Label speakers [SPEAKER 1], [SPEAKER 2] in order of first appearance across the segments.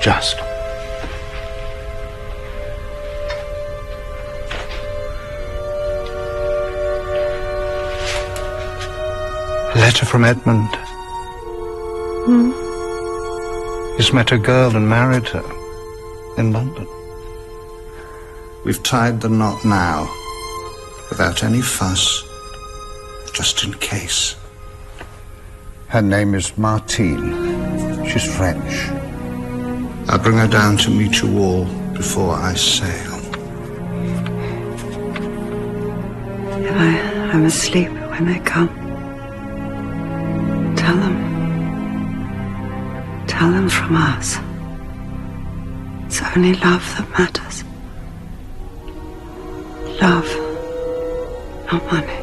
[SPEAKER 1] just. A letter from Edmund. He's met a girl and married her in London. We've tied the knot now, without any fuss, just in case. Her name is Martine. She's French. I'll bring her down to meet you all before I sail.
[SPEAKER 2] If I'm asleep when they come, tell them. Tell them from us. It's only love that matters. Love, not money.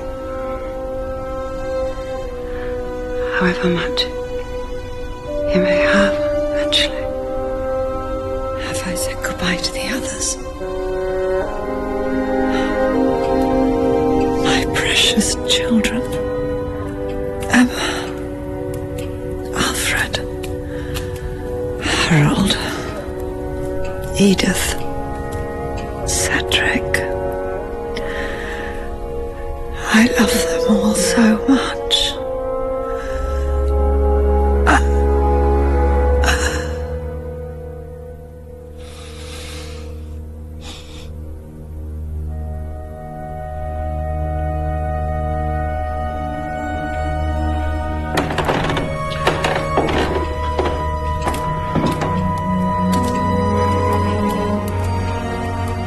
[SPEAKER 2] However much you may have, eventually. Have I said goodbye to the others? My precious children. Emma. Alfred. Harold. Edith. Cedric. I love them all so much.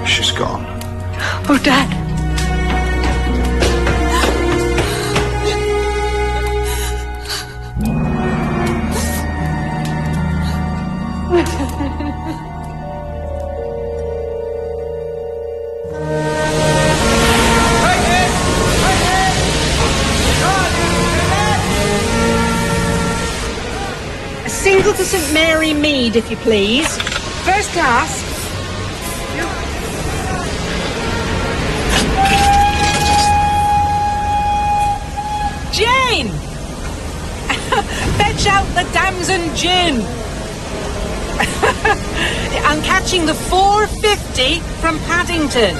[SPEAKER 1] She's gone.
[SPEAKER 2] Oh, Dad.
[SPEAKER 3] A single to St Mary Mead, if you please. First class. Jane! Fetch out the damson gin. I'm catching the 4:50 from Paddington.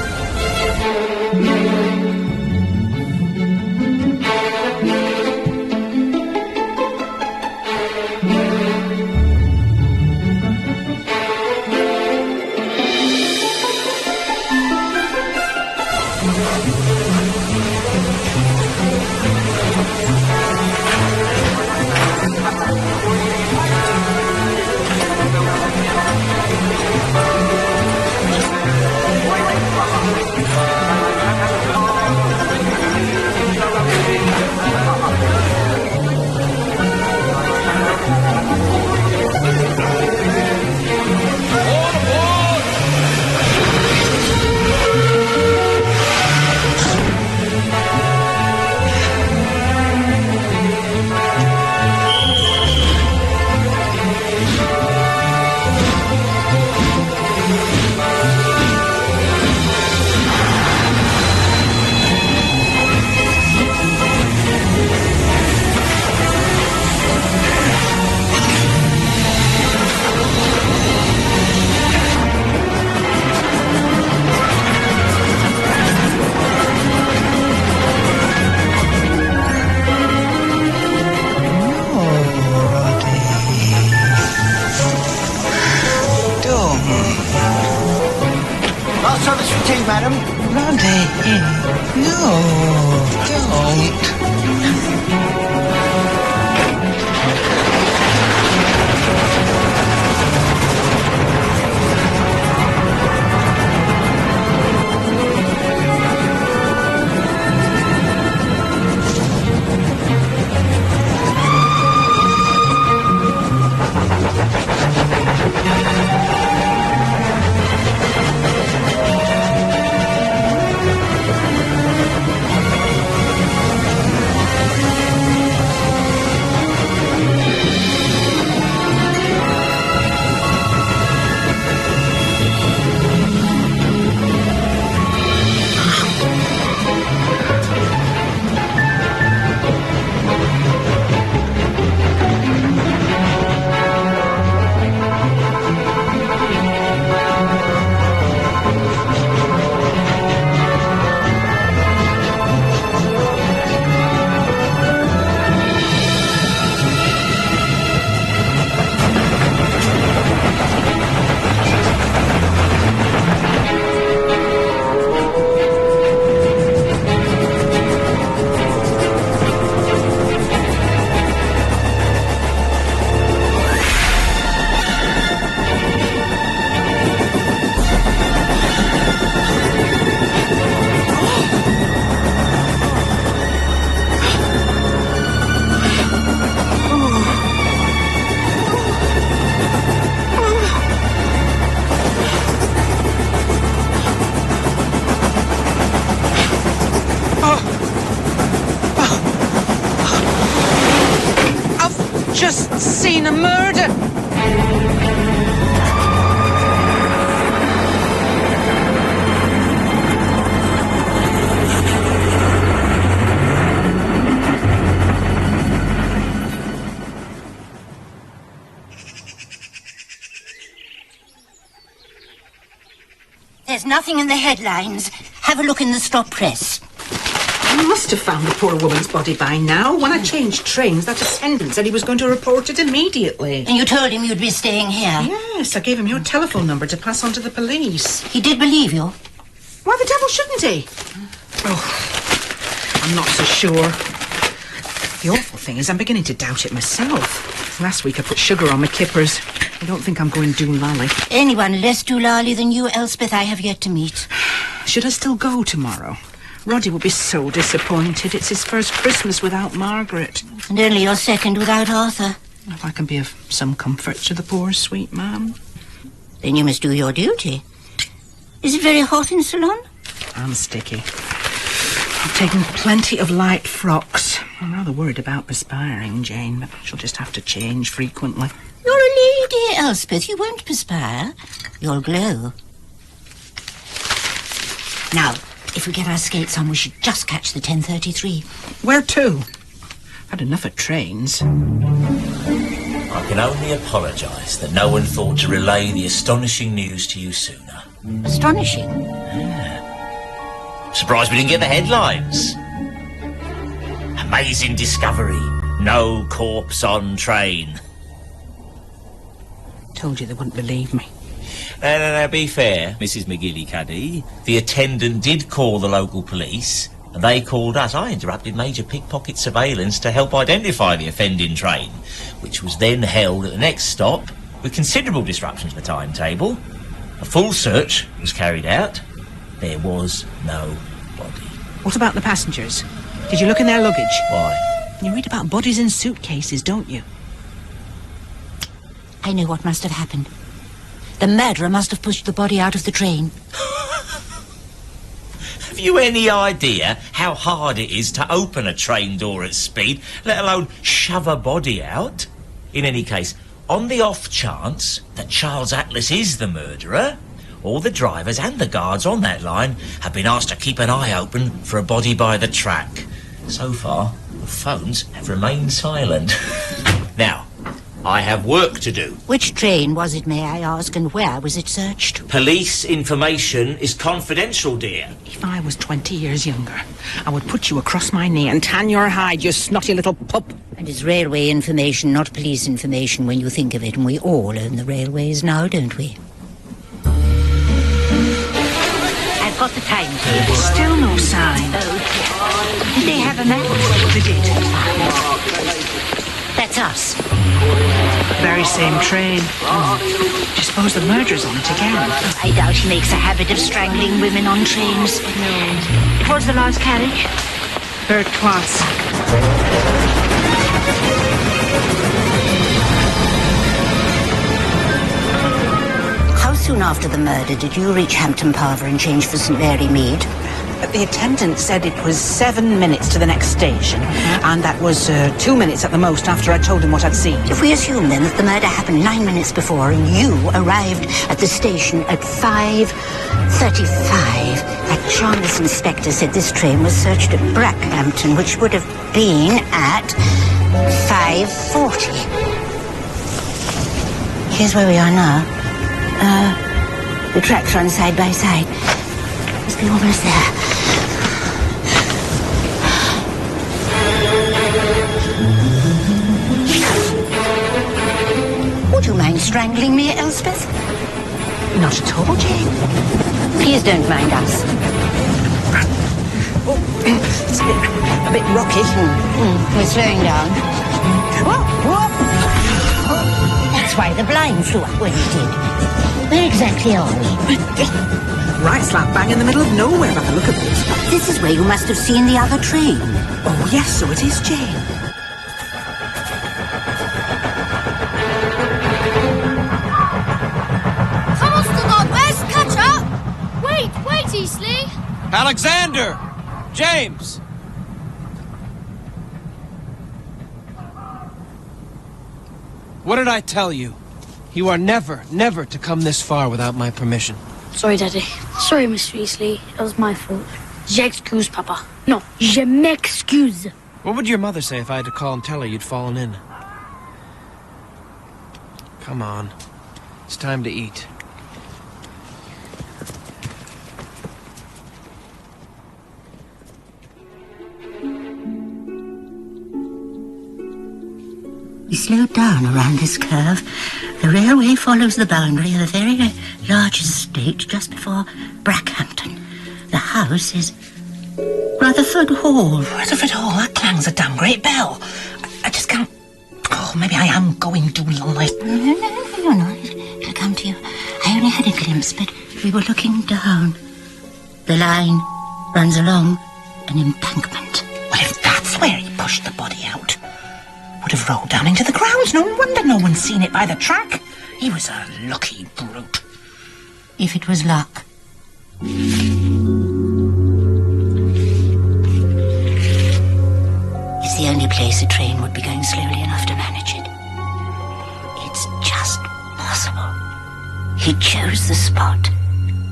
[SPEAKER 4] Madam. Roddy, no, don't.
[SPEAKER 5] There's nothing in the headlines. Have a look in the stop press.
[SPEAKER 6] I must have found the poor woman's body by now. When I changed trains, that attendant said he was going to report it immediately.
[SPEAKER 5] And you told him you'd be staying here?
[SPEAKER 6] Yes, I gave him your telephone number to pass on to the police.
[SPEAKER 5] He did believe you?
[SPEAKER 6] Why the devil shouldn't he? Oh, I'm not so sure. The awful thing is I'm beginning to doubt it myself. Last week I put sugar on my kippers. I don't think I'm going doolally.
[SPEAKER 5] Anyone less doolally than you, Elspeth, I have yet to meet.
[SPEAKER 6] Should I still go tomorrow? Roddy will be so disappointed. It's his first Christmas without Margaret.
[SPEAKER 5] And only your second without Arthur.
[SPEAKER 6] If I can be of some comfort to the poor sweet man.
[SPEAKER 5] Then you must do your duty. Is it very hot in Ceylon?
[SPEAKER 6] I'm sticky. I've taken plenty of light frocks. I'm rather worried about perspiring, Jane, but she'll just have to change frequently.
[SPEAKER 5] You're a lady, Elspeth. You won't perspire. You'll glow. Now, if we get our skates on, we should just catch the 10:33.
[SPEAKER 6] Where to? Had enough of trains.
[SPEAKER 7] I can only apologise that no one thought to relay the astonishing news to you sooner.
[SPEAKER 5] Astonishing?
[SPEAKER 7] Yeah. Surprised we didn't get the headlines. Amazing discovery. No corpse on train.
[SPEAKER 6] Told you they wouldn't believe me.
[SPEAKER 7] No, be fair, Mrs. MacGillicuddy. The attendant did call the local police, and they called us. I interrupted major pickpocket surveillance to help identify the offending train, which was then held at the next stop, with considerable disruption to the timetable. A full search was carried out. There was no body.
[SPEAKER 6] What about the passengers? Did you look in their luggage?
[SPEAKER 7] Why?
[SPEAKER 6] You read about bodies in suitcases, don't you?
[SPEAKER 5] I know what must have happened. The murderer must have pushed the body out of the train.
[SPEAKER 7] Have you any idea how hard it is to open a train door at speed, let alone shove a body out? In any case, on the off chance that Charles Atlas is the murderer, all the drivers and the guards on that line have been asked to keep an eye open for a body by the track. So far, the phones have remained silent. Now, I have work to do.
[SPEAKER 5] Which train was it, may I ask, and where was it searched?
[SPEAKER 7] Police information is confidential, dear.
[SPEAKER 6] If I was 20 years younger, I would put you across my knee and tan your hide, you snotty little pup.
[SPEAKER 5] And it's railway information, not police information, when you think of it, and we all own the railways now, don't we? I've got the timetable.
[SPEAKER 6] Still no sign.
[SPEAKER 5] Oh, did they have a map?
[SPEAKER 6] They did.
[SPEAKER 5] That's us.
[SPEAKER 6] Very same train. Do you suppose the murderer's on it again?
[SPEAKER 5] I doubt he makes a habit of strangling women on trains. No. What's the last carriage?
[SPEAKER 6] Third class.
[SPEAKER 5] How soon after the murder did you reach Hampton Parva and change for St Mary Mead?
[SPEAKER 6] The attendant said it was 7 minutes to the next station, and that was 2 minutes at the most after I told him what I'd seen.
[SPEAKER 5] If we assume then that the murder happened 9 minutes before and you arrived at the station at 5:35, that Charles inspector said this train was searched at Brackhampton, which would have been at 5:40. Here's where we are now. The tracks run side by side. Must be almost there. Would you mind strangling me, Elspeth?
[SPEAKER 6] Not at all, Jane.
[SPEAKER 5] Please don't mind us.
[SPEAKER 6] Oh, it's a bit rocky.
[SPEAKER 5] We're slowing down.
[SPEAKER 6] Whoa, whoa.
[SPEAKER 5] That's why the blind flew up when it did. Where exactly are we?
[SPEAKER 6] Right slap bang in the middle of nowhere by the look of it.
[SPEAKER 5] This is where you must have seen the other train.
[SPEAKER 6] Oh, yes, so it is, Jane.
[SPEAKER 8] Come on, Stallone, where's catch up? Wait, Eastleigh.
[SPEAKER 9] Alexander! James! What did I tell you? You are never to come this far without my permission.
[SPEAKER 8] Sorry, Daddy. Sorry, Miss Weasley. It was my fault. J'excuse, Papa. No, je m'excuse.
[SPEAKER 9] What would your mother say if I had to call and tell her you'd fallen in? Come on. It's time to eat.
[SPEAKER 5] We slowed down around this curve. The railway follows the boundary of a very large estate just before Brackhampton. The house is Rutherford Hall.
[SPEAKER 6] Rutherford Hall? That clangs a damn great bell. I just can't... Oh, maybe I am going too long.
[SPEAKER 5] No. It'll come to you. I only had a glimpse, but we were looking down. The line runs along an embankment.
[SPEAKER 6] Well, if that's where he pushed the body out... would have rolled down into the grounds. No wonder no one's seen it by the track. He was a lucky brute.
[SPEAKER 5] If it was luck. It's the only place a train would be going slowly enough to manage it. It's just possible. He chose the spot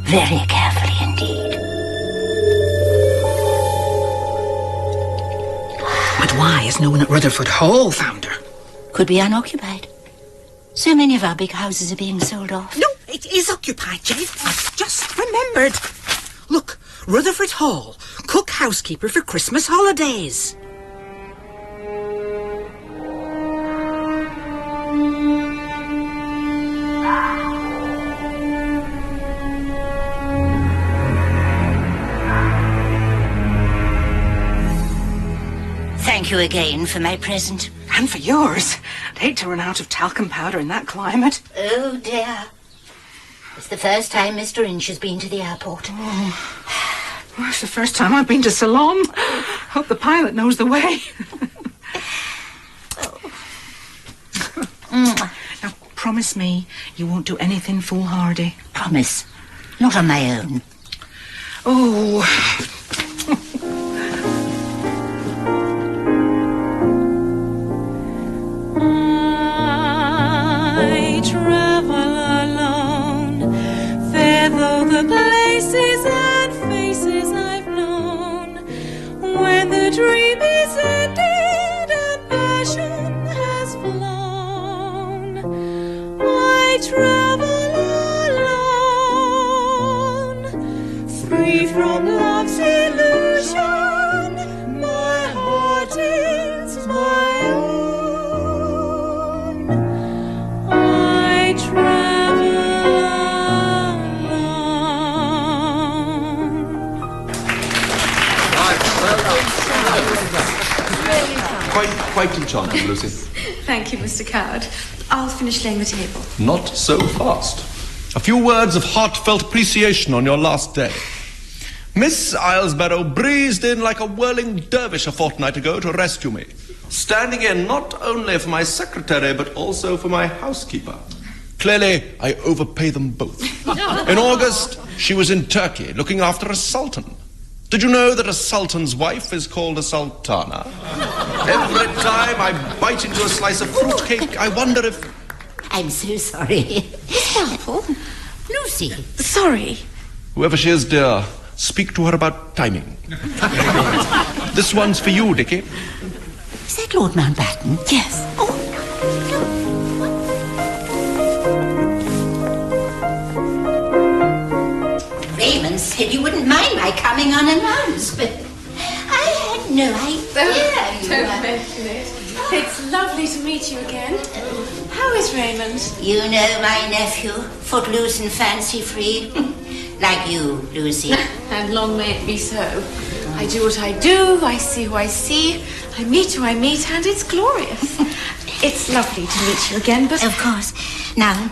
[SPEAKER 5] very carefully indeed.
[SPEAKER 6] But why has no one at Rutherford Hall found her?
[SPEAKER 5] Could be unoccupied. So many of our big houses are being sold off.
[SPEAKER 6] No, it is occupied, Jane. I've just remembered. Look, Rutherford Hall, cook housekeeper for Christmas holidays.
[SPEAKER 5] Thank you again for my present.
[SPEAKER 6] And for yours. I'd hate to run out of talcum powder in that climate.
[SPEAKER 5] Oh, dear. It's the first time Mr. Inch has been to the airport.
[SPEAKER 6] Oh, well, it's the first time I've been to Ceylon. Hope the pilot knows the way. Now, promise me you won't do anything foolhardy.
[SPEAKER 5] Promise. Not on my own.
[SPEAKER 6] Oh...
[SPEAKER 10] The places and faces I've known, when the dream is ended and passion has flown, I travel alone, free from love's illusion. My heart is my own. I travel.
[SPEAKER 11] Quite enchanting, Lucy.
[SPEAKER 2] Thank you, Mr. Coward. I'll finish laying the table.
[SPEAKER 11] Not so fast. A few words of heartfelt appreciation on your last day. Miss Islesborough breezed in like a whirling dervish a fortnight ago to rescue me, standing in not only for my secretary, but also for my housekeeper. Clearly, I overpay them both. In August, she was in Turkey, looking after a sultan. Did you know that a sultan's wife is called a sultana? Every time I bite into a slice of fruitcake, I wonder if...
[SPEAKER 5] I'm so sorry.
[SPEAKER 2] Miss Marple?
[SPEAKER 5] Lucy.
[SPEAKER 2] Sorry.
[SPEAKER 11] Whoever she is, dear, speak to her about timing. This one's for you, Dickie.
[SPEAKER 5] Is that Lord Mountbatten?
[SPEAKER 2] Yes.
[SPEAKER 5] Oh, Raymond said you wouldn't mind my coming unannounced, but I had no idea.
[SPEAKER 2] Don't mention it. It's lovely to meet you again. How is Raymond?
[SPEAKER 5] You know my nephew, footloose and fancy-free. Like you, Lucy.
[SPEAKER 2] And long may it be so. I do what I do, I see who I see, I meet who I meet, and it's glorious. It's lovely to meet you again, but...
[SPEAKER 5] Of course. Now,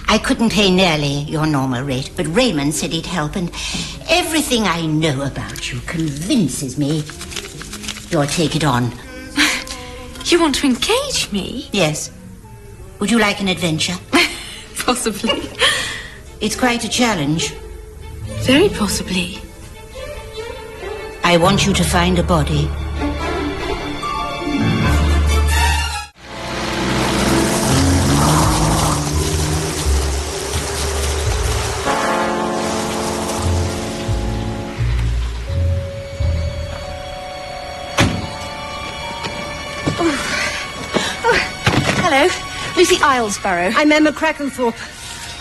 [SPEAKER 5] I couldn't pay nearly your normal rate, but Raymond said he'd help, and everything I know about you convinces me you'll take it on.
[SPEAKER 2] You want to engage me?
[SPEAKER 5] Yes. Would you like an adventure?
[SPEAKER 2] Possibly.
[SPEAKER 5] It's quite a challenge.
[SPEAKER 2] Very possibly.
[SPEAKER 5] I want you to find a body.
[SPEAKER 2] Lucy Islesborough.
[SPEAKER 3] I'm Emma Crackenthorpe.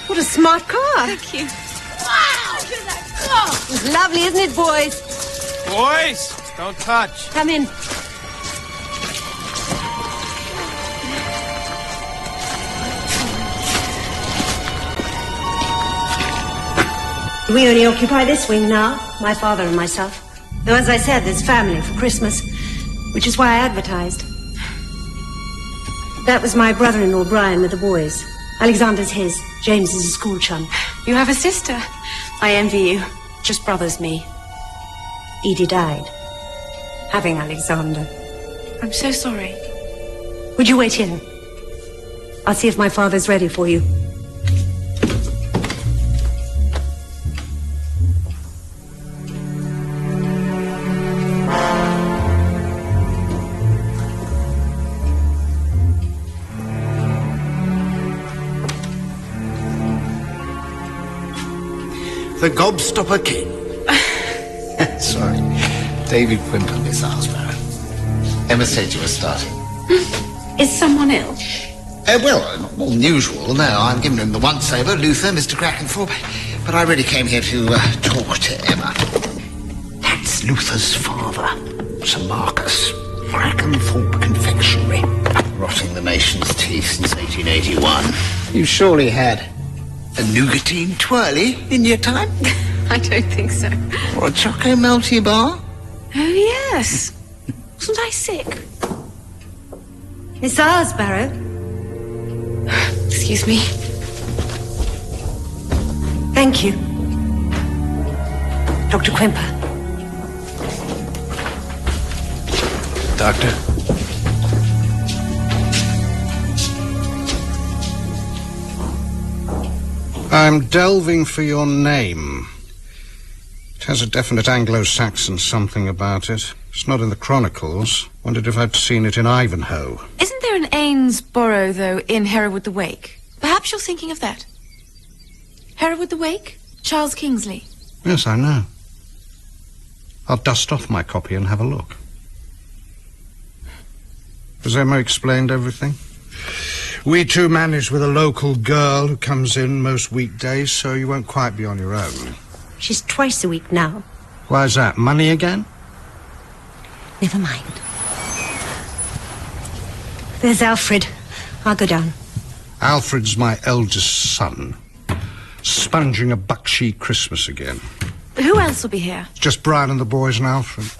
[SPEAKER 3] What a smart car.
[SPEAKER 2] Thank you.
[SPEAKER 3] Wow, look at that car. It's lovely, isn't it, boys?
[SPEAKER 9] Boys, don't touch.
[SPEAKER 3] Come in. We only occupy this wing now, my father and myself. Though, as I said, there's family for Christmas, which is why I advertised. That was my brother-in-law, Brian, with the boys. Alexander's his. James is a school chum.
[SPEAKER 2] You have a sister. I envy you. Just brothers, me.
[SPEAKER 3] Edie died, having Alexander.
[SPEAKER 2] I'm so sorry.
[SPEAKER 3] Would you wait here? I'll see if my father's ready for you.
[SPEAKER 1] The Gobstopper King. Sorry. David Quimper, Miss Islesborough. Emma said you were starting.
[SPEAKER 2] Is someone ill?
[SPEAKER 1] Well, not more than usual. No, I'm giving him the once-over, Luther, Mr. Crackenthorpe. But I really came here to talk to Emma. That's Luther's father, Sir Marcus. Crackenthorpe Confectionery. Rotting the nation's teeth since 1881. You surely had a nougatine twirly in your time?
[SPEAKER 2] I don't think so.
[SPEAKER 1] Or a choco melty bar?
[SPEAKER 2] Oh, yes. Wasn't I sick?
[SPEAKER 3] Miss Islesborough?
[SPEAKER 2] Excuse me.
[SPEAKER 3] Thank you. Dr. Quimper.
[SPEAKER 9] Doctor?
[SPEAKER 1] I'm delving for your name. It has a definite Anglo-Saxon something about it. It's not in the Chronicles. Wondered if I'd seen it in Ivanhoe.
[SPEAKER 2] Isn't there an Ainsborough, though, in Hereward the Wake? Perhaps you're thinking of that. Hereward the Wake? Charles Kingsley.
[SPEAKER 1] Yes, I know. I'll dust off my copy and have a look. Has Emma explained everything? We too manage with a local girl who comes in most weekdays, so you won't quite be on your own.
[SPEAKER 3] She's twice a week now.
[SPEAKER 1] Why's that? Money again?
[SPEAKER 3] Never mind. There's Alfred. I'll go down.
[SPEAKER 1] Alfred's my eldest son. Sponging a bucksheet Christmas again.
[SPEAKER 2] Who else will be here?
[SPEAKER 1] Just Brian and the boys and Alfred.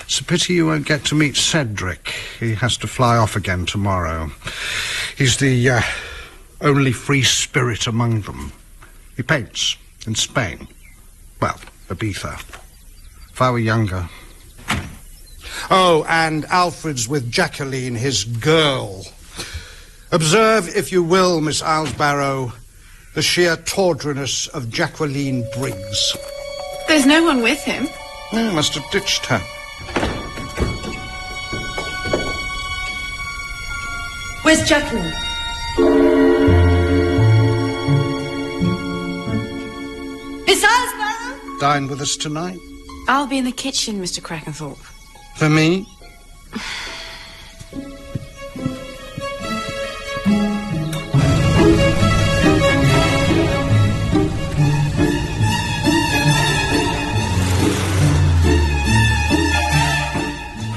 [SPEAKER 1] It's a pity you won't get to meet Cedric. He has to fly off again tomorrow. He's the only free spirit among them. He paints in Spain. Well, Ibiza. If I were younger. Oh, and Alfred's with Jacqueline, his girl. Observe, if you will, Miss Islesborough, the sheer tawdriness of Jacqueline Briggs.
[SPEAKER 2] There's no one with him.
[SPEAKER 1] I must have ditched her.
[SPEAKER 3] Where's Jacqueline? Miss Islesborough?
[SPEAKER 1] Dine with us tonight?
[SPEAKER 2] I'll be in the kitchen, Mr. Crackenthorpe.
[SPEAKER 1] For me?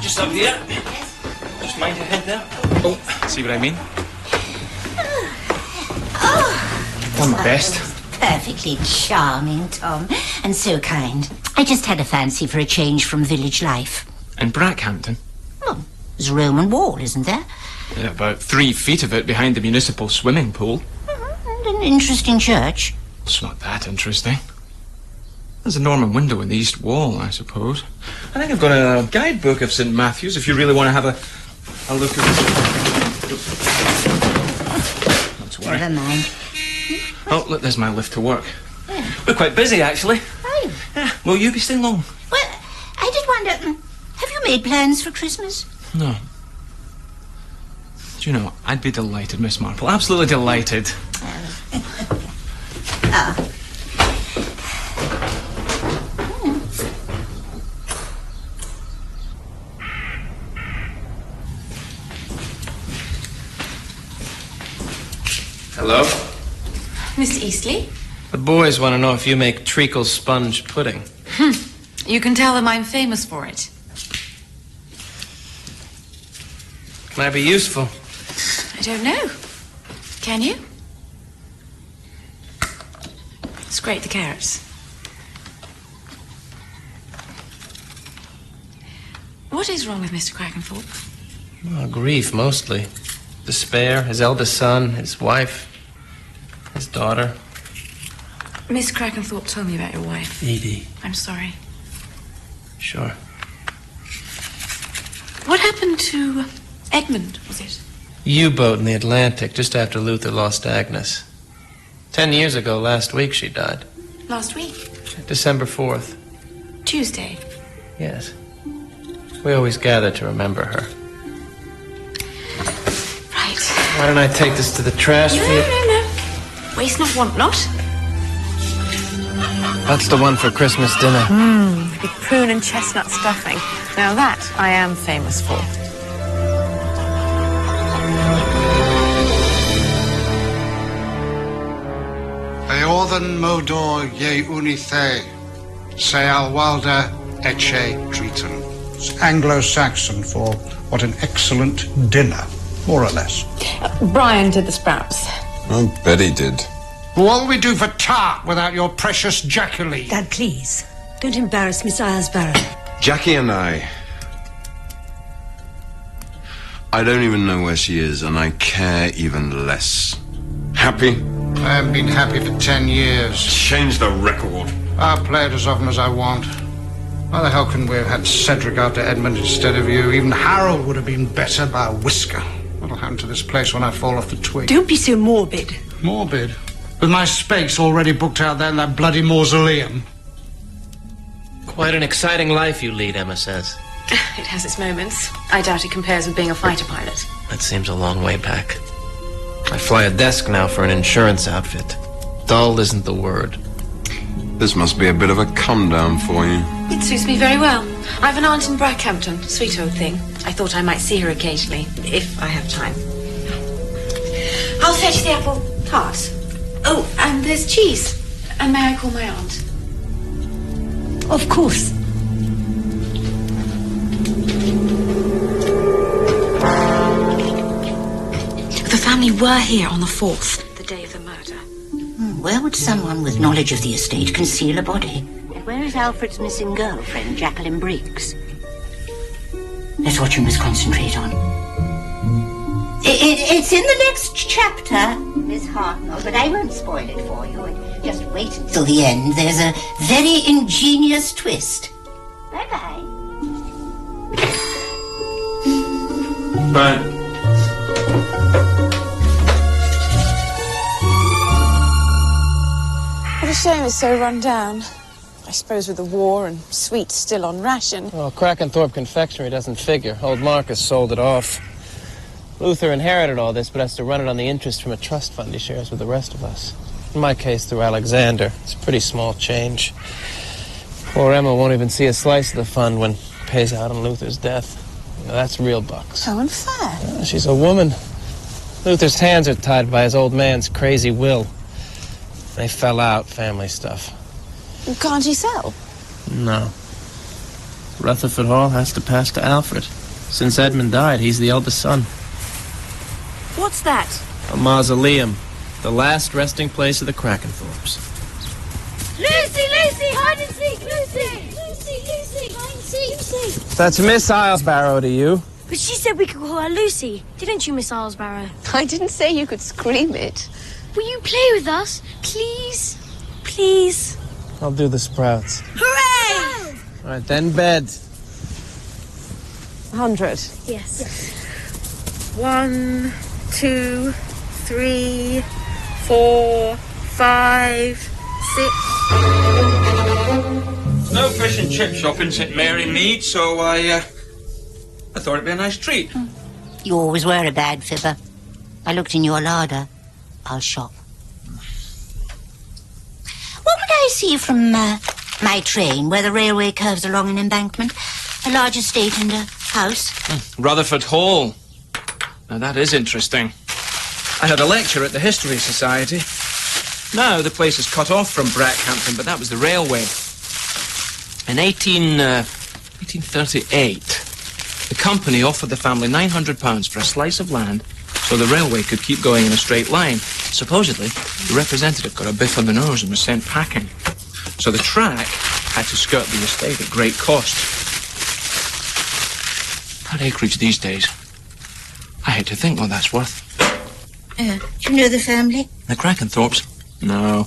[SPEAKER 7] Just up here. Just mind your head there. Oh, see what I mean? Done my best.
[SPEAKER 5] Perfectly charming, Tom, and so kind. I just had a fancy for a change from village life.
[SPEAKER 9] And Brackhampton?
[SPEAKER 5] Well, there's a Roman wall, isn't there?
[SPEAKER 9] Yeah, about 3 feet of it behind the municipal swimming pool.
[SPEAKER 5] And an interesting church.
[SPEAKER 9] It's not that interesting. There's a Norman window in the east wall, I suppose. I think I've got a guidebook of St. Matthew's if you really want to have a look at it. Not to worry.
[SPEAKER 5] Never mind.
[SPEAKER 9] Oh, look, there's my lift to work. Yeah. We're quite busy, actually.
[SPEAKER 5] Are you?
[SPEAKER 9] Yeah. Will you be staying long?
[SPEAKER 5] Well, I did wonder, have you made plans for Christmas?
[SPEAKER 9] No. Do you know, I'd be delighted, Miss Marple. Absolutely delighted.
[SPEAKER 5] Ah.
[SPEAKER 9] Hello?
[SPEAKER 2] Mr. Eastley?
[SPEAKER 9] The boys want to know if you make treacle sponge pudding.
[SPEAKER 2] You can tell them I'm famous for it.
[SPEAKER 9] Can I be useful?
[SPEAKER 2] I don't know. Can you? Scrape the carrots. What is wrong with Mr. Crackenthorpe?
[SPEAKER 9] Oh, grief, mostly. Despair, his eldest son, his wife, his daughter.
[SPEAKER 2] Miss Crackenthorpe told me about your wife.
[SPEAKER 9] Edie.
[SPEAKER 2] I'm sorry.
[SPEAKER 9] Sure.
[SPEAKER 2] What happened to Edmund, was it?
[SPEAKER 9] U-boat in the Atlantic just after Luther lost Agnes. 10 years ago, last week, she died.
[SPEAKER 2] Last week?
[SPEAKER 9] December 4th.
[SPEAKER 2] Tuesday?
[SPEAKER 9] Yes. We always gather to remember her.
[SPEAKER 2] Right.
[SPEAKER 9] Why don't I take this to the trash?
[SPEAKER 2] No. Waste not, want not.
[SPEAKER 9] That's the one for Christmas dinner.
[SPEAKER 2] With prune and chestnut stuffing. Now that I am famous for.
[SPEAKER 1] Eorthen modor ye unithe, se alwalda eche triton. It's Anglo-Saxon for what an excellent dinner, more or less.
[SPEAKER 2] Brian did the sprouts.
[SPEAKER 12] Oh, Betty did.
[SPEAKER 1] What will we do for tart without your precious Jacqueline?
[SPEAKER 3] Dad, please. Don't embarrass Miss Iresbarrow.
[SPEAKER 12] Jackie and I don't even know where she is, and I care even less. Happy?
[SPEAKER 1] I haven't been happy for 10 years.
[SPEAKER 12] Change the record.
[SPEAKER 1] I'll play it as often as I want. Why the hell couldn't we have had Cedric after Edmund instead of you? Even Harold would have been better by a whisker. What'll happen to this place when I fall off the twig?
[SPEAKER 3] Don't be so morbid.
[SPEAKER 1] Morbid? With my space already booked out there in that bloody mausoleum.
[SPEAKER 9] Quite an exciting life you lead, Emma says.
[SPEAKER 2] It has its moments. I doubt it compares with being a fighter pilot.
[SPEAKER 9] That seems a long way back. I fly a desk now for an insurance outfit. Dull isn't the word.
[SPEAKER 12] This must be a bit of a come-down for you.
[SPEAKER 2] It suits me very well. I've an aunt in Brackhampton, sweet old thing. I thought I might see her occasionally, if I have time. I'll fetch the apple tart. Oh, and there's cheese. And may I call my aunt?
[SPEAKER 3] Of course.
[SPEAKER 2] The family were here on the 4th, the day of the murder.
[SPEAKER 5] Where would someone with knowledge of the estate conceal a body? And where is Alfred's missing girlfriend, Jacqueline Briggs? That's what you must concentrate on. It's in the next chapter, Miss Hartnell, but I won't spoil it for you. Just wait until the end. There's a very ingenious twist. Bye-bye.
[SPEAKER 9] Bye.
[SPEAKER 10] What a shame it's so run down. I suppose with the war and sweets still on ration.
[SPEAKER 9] Well, Crackenthorpe Confectionery doesn't figure. Old Marcus sold it off. Luther inherited all this, but has to run it on the interest from a trust fund he shares with the rest of us. In my case, through Alexander. It's a pretty small change. Poor Emma won't even see a slice of the fund when it pays out on Luther's death. You know, that's real bucks.
[SPEAKER 10] How unfair.
[SPEAKER 9] Yeah, she's a woman. Luther's hands are tied by his old man's crazy will. They fell out, family stuff.
[SPEAKER 10] Can't he sell?
[SPEAKER 9] No. Rutherford Hall has to pass to Alfred. Since Edmund died, he's the eldest son.
[SPEAKER 2] What's that?
[SPEAKER 9] A mausoleum. The last resting place of the Crackenthorpes.
[SPEAKER 8] Lucy, Lucy, hide and seek, Lucy! Lucy, Lucy, hide and seek, Lucy!
[SPEAKER 9] That's Miss Iresbarrow to you.
[SPEAKER 8] But she said we could call her Lucy, didn't you, Miss Iresbarrow?
[SPEAKER 10] I didn't say you could scream it.
[SPEAKER 8] Will you play with us, please? Please?
[SPEAKER 9] I'll do the sprouts.
[SPEAKER 8] Hooray!
[SPEAKER 9] All right, then bed.
[SPEAKER 10] 100.
[SPEAKER 8] Yes.
[SPEAKER 2] 1, 2, 3, 4, 5, 6.
[SPEAKER 13] No fish and chip shop in St Mary Mead, so I thought it'd be a nice treat.
[SPEAKER 5] You always were a bad fibber. I looked in your larder. I'll shop. What would I see from my train, where the railway curves along an embankment? A large estate and a house?
[SPEAKER 9] Rutherford Hall. Now that is interesting.
[SPEAKER 13] I had a lecture at the History Society. Now the place is cut off from Brackhampton, but that was the railway. In 1838, the company offered the family £900 for a slice of land so the railway could keep going in a straight line. Supposedly, the representative got a biff on the nose and was sent packing. So the track had to skirt the estate at great cost. That acreage these days, I hate to think what that's worth.
[SPEAKER 5] Do you know the family?
[SPEAKER 13] The Crackenthorpes? No.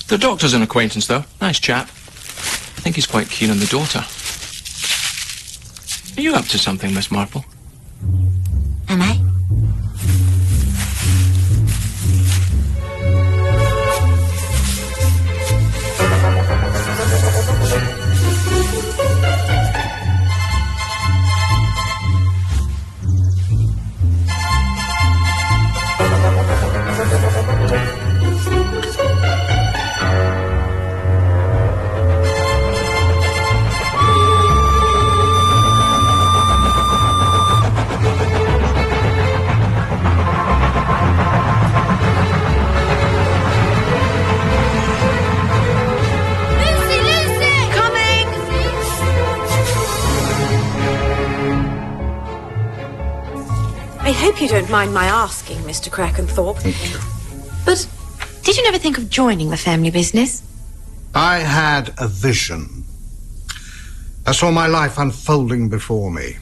[SPEAKER 13] The doctor's an acquaintance, though. Nice chap. I think he's quite keen on the daughter. Are you up to something, Miss Marple?
[SPEAKER 5] Am I?
[SPEAKER 2] I hope you don't mind my asking, Mr. Crackenthorpe.
[SPEAKER 1] Thank you.
[SPEAKER 2] But did you never think of joining the family business?
[SPEAKER 1] I had a vision. I saw my life unfolding before me,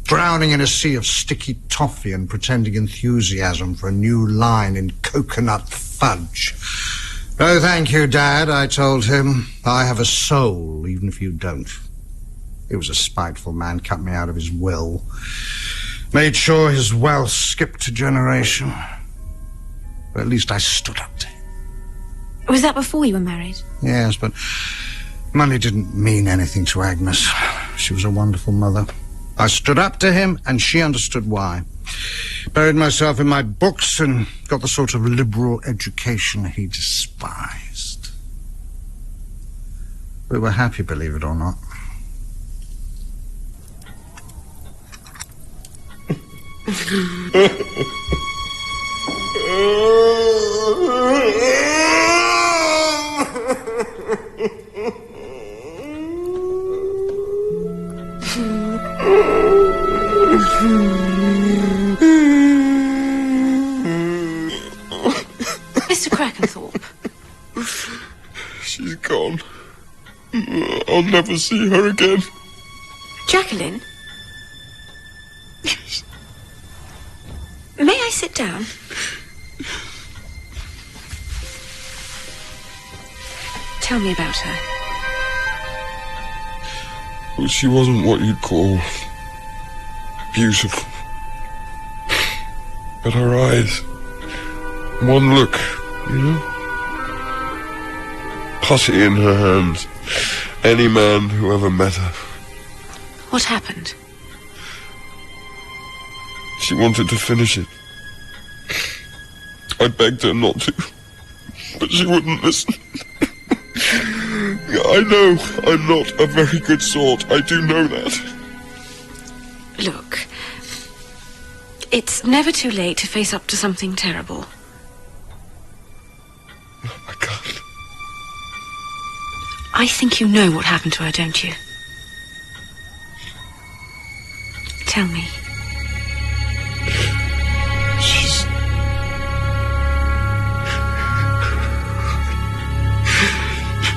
[SPEAKER 1] drowning in a sea of sticky toffee and pretending enthusiasm for a new line in coconut fudge. "Oh, thank you, Dad," I told him. "I have a soul, even if you don't." He was a spiteful man, cut me out of his will. Made sure his wealth skipped a generation. But at least I stood up to him.
[SPEAKER 2] Was that before you were married?
[SPEAKER 1] Yes, but money didn't mean anything to Agnes. She was a wonderful mother. I stood up to him, and she understood why. Buried myself in my books and got the sort of liberal education he despised. We were happy, believe it or not.
[SPEAKER 2] Mr. Crackenthorpe.
[SPEAKER 12] She's gone. I'll never see her again.
[SPEAKER 2] Jacqueline? May I sit down? Tell me about her.
[SPEAKER 12] Well, she wasn't what you'd call beautiful. But her eyes, one look, you know? Putty in her hands. Any man who ever met her.
[SPEAKER 2] What happened?
[SPEAKER 12] She wanted to finish it. I begged her not to, but she wouldn't listen. I know I'm not a very good sort. I do know that.
[SPEAKER 2] Look, it's never too late to face up to something terrible.
[SPEAKER 12] I can't.
[SPEAKER 2] I think you know what happened to her, don't you? Tell me.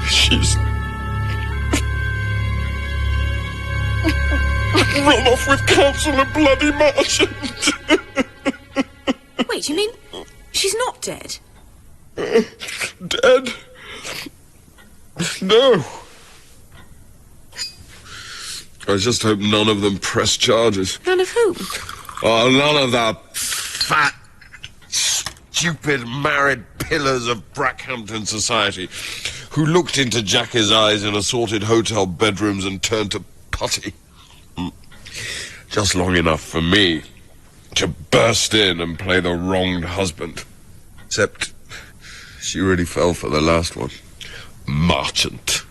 [SPEAKER 12] She's run off with Councillor Bloody Marchant.
[SPEAKER 2] Wait, you mean she's not dead?
[SPEAKER 12] Dead? No. I just hope none of them press charges.
[SPEAKER 2] None of whom?
[SPEAKER 12] Oh, none of the fat, stupid married pillars of Brackhampton society who looked into Jackie's eyes in assorted hotel bedrooms and turned to putty. Just long enough for me to burst in and play the wronged husband. Except she really fell for the last one. Marchant.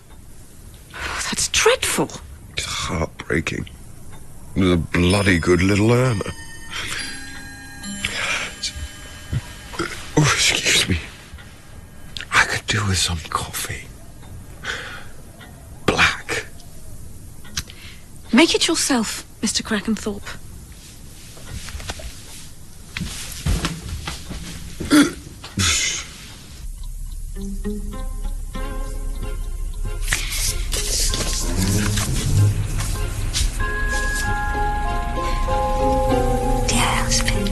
[SPEAKER 2] Oh, that's dreadful.
[SPEAKER 12] It's heartbreaking. It was a bloody good little earner. do with some coffee. Black.
[SPEAKER 10] Make it yourself, Mr. Crackenthorpe.
[SPEAKER 5] Dear Elspeth.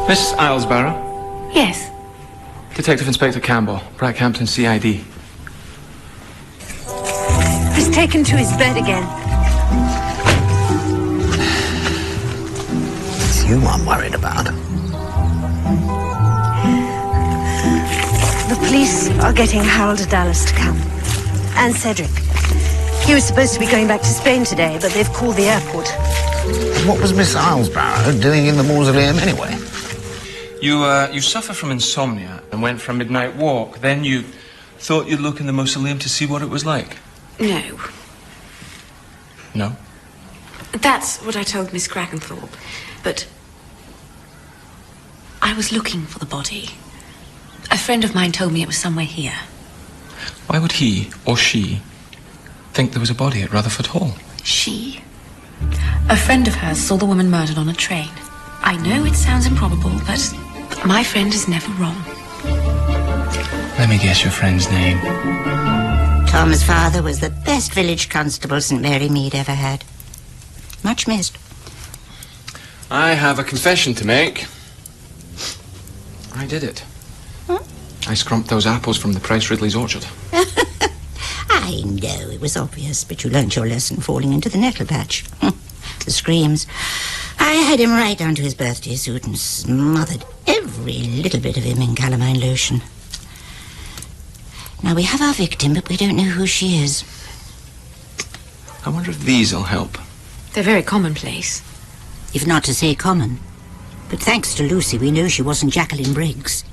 [SPEAKER 13] Miss Islesborough?
[SPEAKER 2] Yes.
[SPEAKER 13] Detective Inspector Campbell, Brackhampton CID.
[SPEAKER 3] He's taken to his bed again.
[SPEAKER 1] It's you I'm worried about.
[SPEAKER 3] The police are getting Harold Dallas to come. And Cedric. He was supposed to be going back to Spain today, but they've called the airport.
[SPEAKER 1] What was Miss Islesborough doing in the mausoleum anyway?
[SPEAKER 13] You suffer from insomnia and went for a midnight walk. Then you thought you'd look in the mausoleum to see what it was like.
[SPEAKER 2] No.
[SPEAKER 13] No?
[SPEAKER 2] That's what I told Miss Crackenthorpe. But I was looking for the body. A friend of mine told me it was somewhere here.
[SPEAKER 13] Why would he or she think there was a body at Rutherford Hall?
[SPEAKER 2] She? A friend of hers saw the woman murdered on a train. I know it sounds improbable, but my friend is never wrong.
[SPEAKER 13] Let me guess your friend's name.
[SPEAKER 5] Tom's father was the best village constable St. Mary Mead ever had. Much missed.
[SPEAKER 13] I have a confession to make. I did it.
[SPEAKER 5] Huh?
[SPEAKER 13] I scrumped those apples from the Price Ridley's orchard.
[SPEAKER 5] I know it was obvious, but you learnt your lesson falling into the nettle patch. The screams. I had him right down to his birthday suit and smothered every little bit of him in calamine lotion. Now we have our victim, but we don't know who she is.
[SPEAKER 13] I wonder if these'll help.
[SPEAKER 2] They're very commonplace.
[SPEAKER 5] If not to say common. But thanks to Lucy, we know she wasn't Jacqueline Briggs.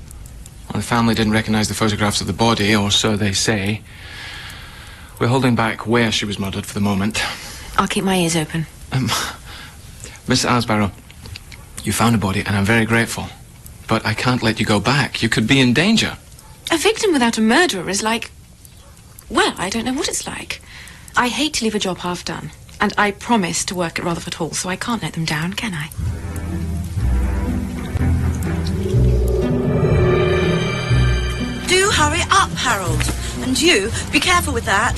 [SPEAKER 13] Well, the family didn't recognize the photographs of the body, or so they say. We're holding back where she was murdered for the moment.
[SPEAKER 2] I'll keep my ears open.
[SPEAKER 13] Miss Asbarrow, you found a body and I'm very grateful. But I can't let you go back. You could be in danger.
[SPEAKER 2] A victim without a murderer is like... Well, I don't know what it's like. I hate to leave a job half done. And I promised to work at Rutherford Hall, so I can't let them down, can I?
[SPEAKER 14] Do hurry up, Harold. And you, be careful with that.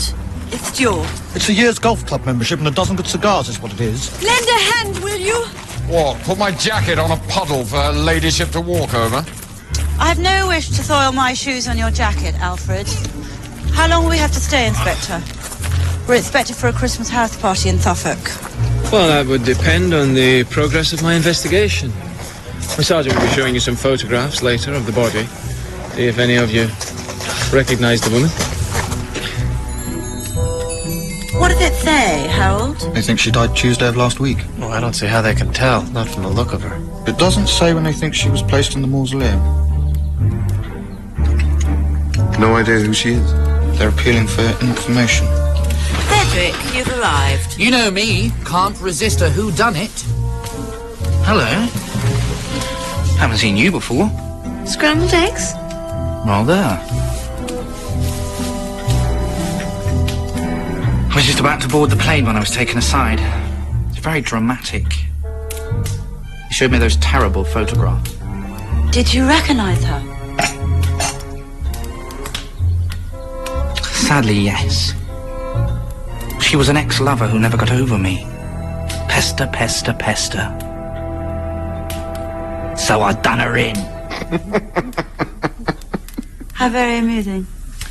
[SPEAKER 14] It's Dior.
[SPEAKER 15] It's a year's golf club membership and a dozen good cigars is what it is.
[SPEAKER 14] Lend a hand, will you?
[SPEAKER 16] What, put my jacket on a puddle for her ladyship to walk over?
[SPEAKER 14] I have no wish to soil my shoes on your jacket, Alfred. How long will we have to stay, Inspector? We're expected for a Christmas house party in Suffolk.
[SPEAKER 9] Well, that would depend on the progress of my investigation. My sergeant will be showing you some photographs later of the body. See if any of you recognise the woman.
[SPEAKER 14] What does it say, Harold?
[SPEAKER 15] They think she died Tuesday of last week.
[SPEAKER 9] Well, I don't see how they can tell, not from the look of her.
[SPEAKER 15] It doesn't say when they think she was placed in the mausoleum.
[SPEAKER 12] No idea who she is.
[SPEAKER 15] They're appealing for information.
[SPEAKER 14] Cedric, you've arrived.
[SPEAKER 17] You know me, can't resist a whodunit.
[SPEAKER 18] Hello. Haven't seen you before.
[SPEAKER 2] Scrambled eggs?
[SPEAKER 18] Well, there. I was just about to board the plane when I was taken aside. It's very dramatic. He showed me those terrible photographs.
[SPEAKER 14] Did you recognise her?
[SPEAKER 18] Sadly, yes. She was an ex-lover who never got over me. Pester, pester, pester. So I done her in.
[SPEAKER 14] How very amusing.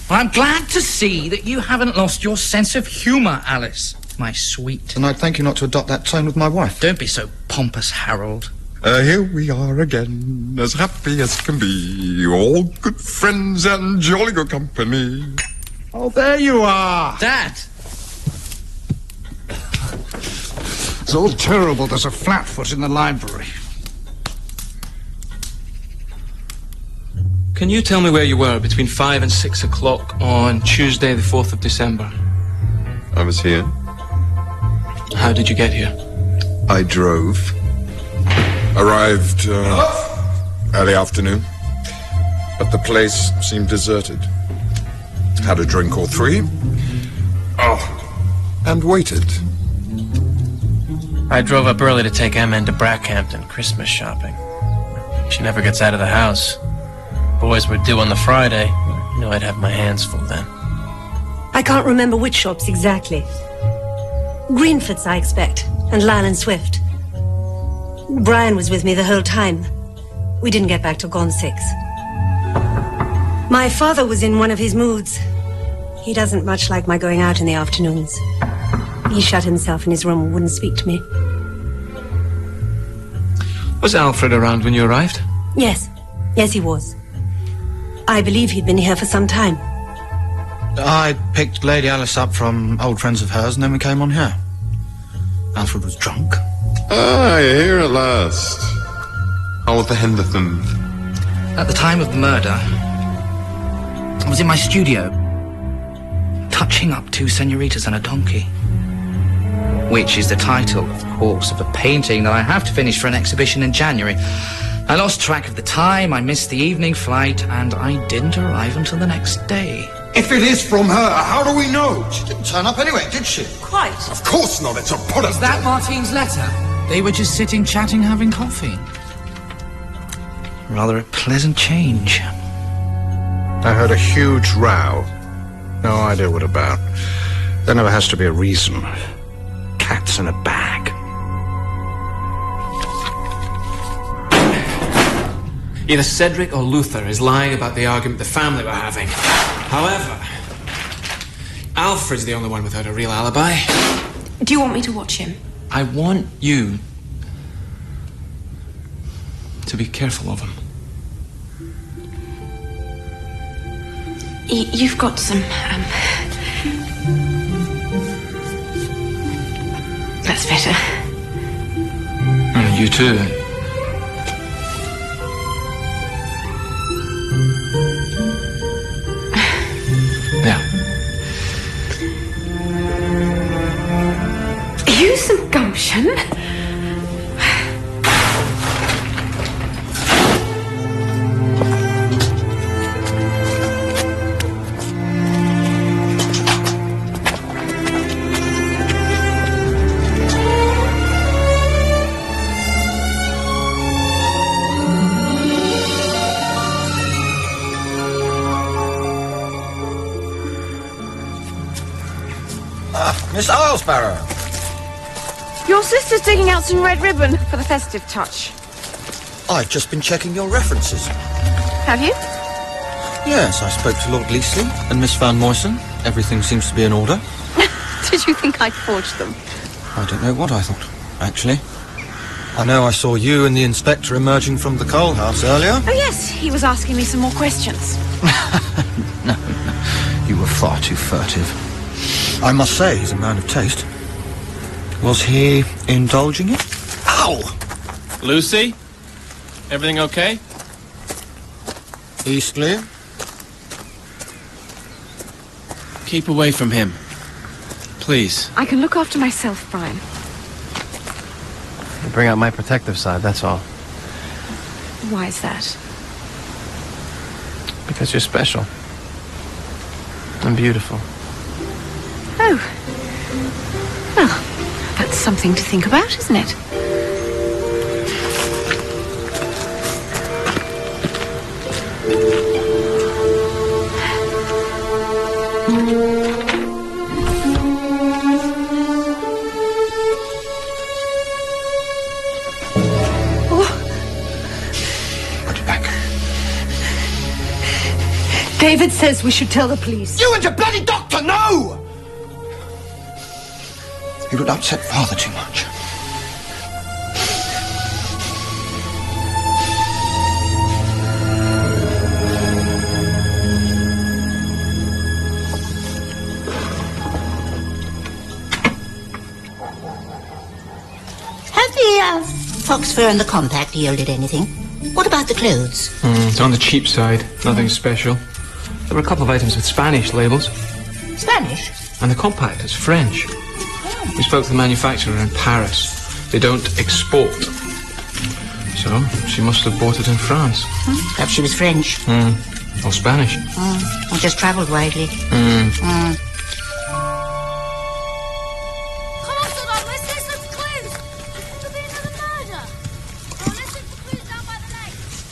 [SPEAKER 18] Well, I'm glad to see that you haven't lost your sense of humour, Alice, my sweet.
[SPEAKER 15] And I'd thank you not to adopt that tone with my wife.
[SPEAKER 18] Don't be so pompous, Harold.
[SPEAKER 12] Here we are again, as happy as can be. All good friends and jolly good company.
[SPEAKER 15] Oh, there you are.
[SPEAKER 18] Dad.
[SPEAKER 15] It's all terrible. There's a flatfoot in the library.
[SPEAKER 13] Can you tell me where you were between 5 and 6 o'clock on Tuesday, the 4th of December?
[SPEAKER 12] I was here.
[SPEAKER 13] How did you get here?
[SPEAKER 12] I drove. Arrived early afternoon. But the place seemed deserted. Had a drink or three. And waited.
[SPEAKER 9] I drove up early to take Emma into Brackhampton Christmas shopping. She never gets out of the house. Boys were due on the Friday. I knew I'd have my hands full then.
[SPEAKER 3] I can't remember which shops exactly. Greenford's, I expect, and Lyle and Swift. Brian was with me the whole time. We didn't get back till gone 6. My father was in one of his moods. He doesn't much like my going out in the afternoons. He shut himself in his room and wouldn't speak to me.
[SPEAKER 13] Was Alfred around when you arrived?
[SPEAKER 3] Yes. Yes, he was. I believe he'd been here for some time.
[SPEAKER 15] I picked Lady Alice up from old friends of hers and then we came on here. Alfred was drunk.
[SPEAKER 12] Ah, you're here at last. How was the Henderson?
[SPEAKER 18] At the time of the murder, I was in my studio, touching up 2 senoritas and a donkey. Which is the title, of course, of a painting that I have to finish for an exhibition in January. I lost track of the time, I missed the evening flight, and I didn't arrive until the next day.
[SPEAKER 15] If it is from her, how do we know? She didn't turn up anyway, did she?
[SPEAKER 14] Quite.
[SPEAKER 12] Of course not, it's a pudding.
[SPEAKER 17] Is that Martine's letter? They were just sitting, chatting, having coffee.
[SPEAKER 18] Rather a pleasant change.
[SPEAKER 1] I heard a huge row. No idea what about. There never has to be a reason. Cats in a bag.
[SPEAKER 13] Either Cedric or Luther is lying about the argument the family were having. However, Alfred's the only one without a real alibi.
[SPEAKER 2] Do you want me to watch him?
[SPEAKER 13] I want you to be careful of him.
[SPEAKER 2] You've got some, That's better.
[SPEAKER 13] You too. Yeah.
[SPEAKER 2] Use some gumption.
[SPEAKER 15] Miss Islesborough.
[SPEAKER 10] Your sister's digging out some red ribbon for the festive touch.
[SPEAKER 15] I've just been checking your references.
[SPEAKER 10] Have you?
[SPEAKER 15] Yes, I spoke to Lord Leasley and Miss Van Moyson. Everything seems to be in order.
[SPEAKER 10] Did you think I'd forged them?
[SPEAKER 15] I don't know what I thought, actually. I know I saw you and the inspector emerging from the coal house earlier.
[SPEAKER 10] Oh, yes, he was asking me some more questions.
[SPEAKER 15] No, you were far too furtive. I must say, he's a man of taste. Was he indulging it? Ow!
[SPEAKER 9] Lucy? Everything okay?
[SPEAKER 15] Eastleigh?
[SPEAKER 9] Keep away from him. Please.
[SPEAKER 10] I can look after myself, Brian.
[SPEAKER 9] You bring out my protective side, that's all.
[SPEAKER 10] Why is that?
[SPEAKER 9] Because you're special. And beautiful.
[SPEAKER 10] Oh. Well, that's something to think about, isn't it?
[SPEAKER 3] David says we should tell the police.
[SPEAKER 15] You and your bloody doctor, no! You would upset Father too much.
[SPEAKER 5] Have the fox fur and the compact yielded anything? What about the clothes?
[SPEAKER 13] It's on the cheap side. Nothing special. There were a couple of items with Spanish labels.
[SPEAKER 5] Spanish?
[SPEAKER 13] And the compact is French. We spoke to the manufacturer in Paris. They don't export. So, she must have bought it in France.
[SPEAKER 5] Perhaps she was French.
[SPEAKER 13] Or Spanish.
[SPEAKER 5] Or just travelled widely.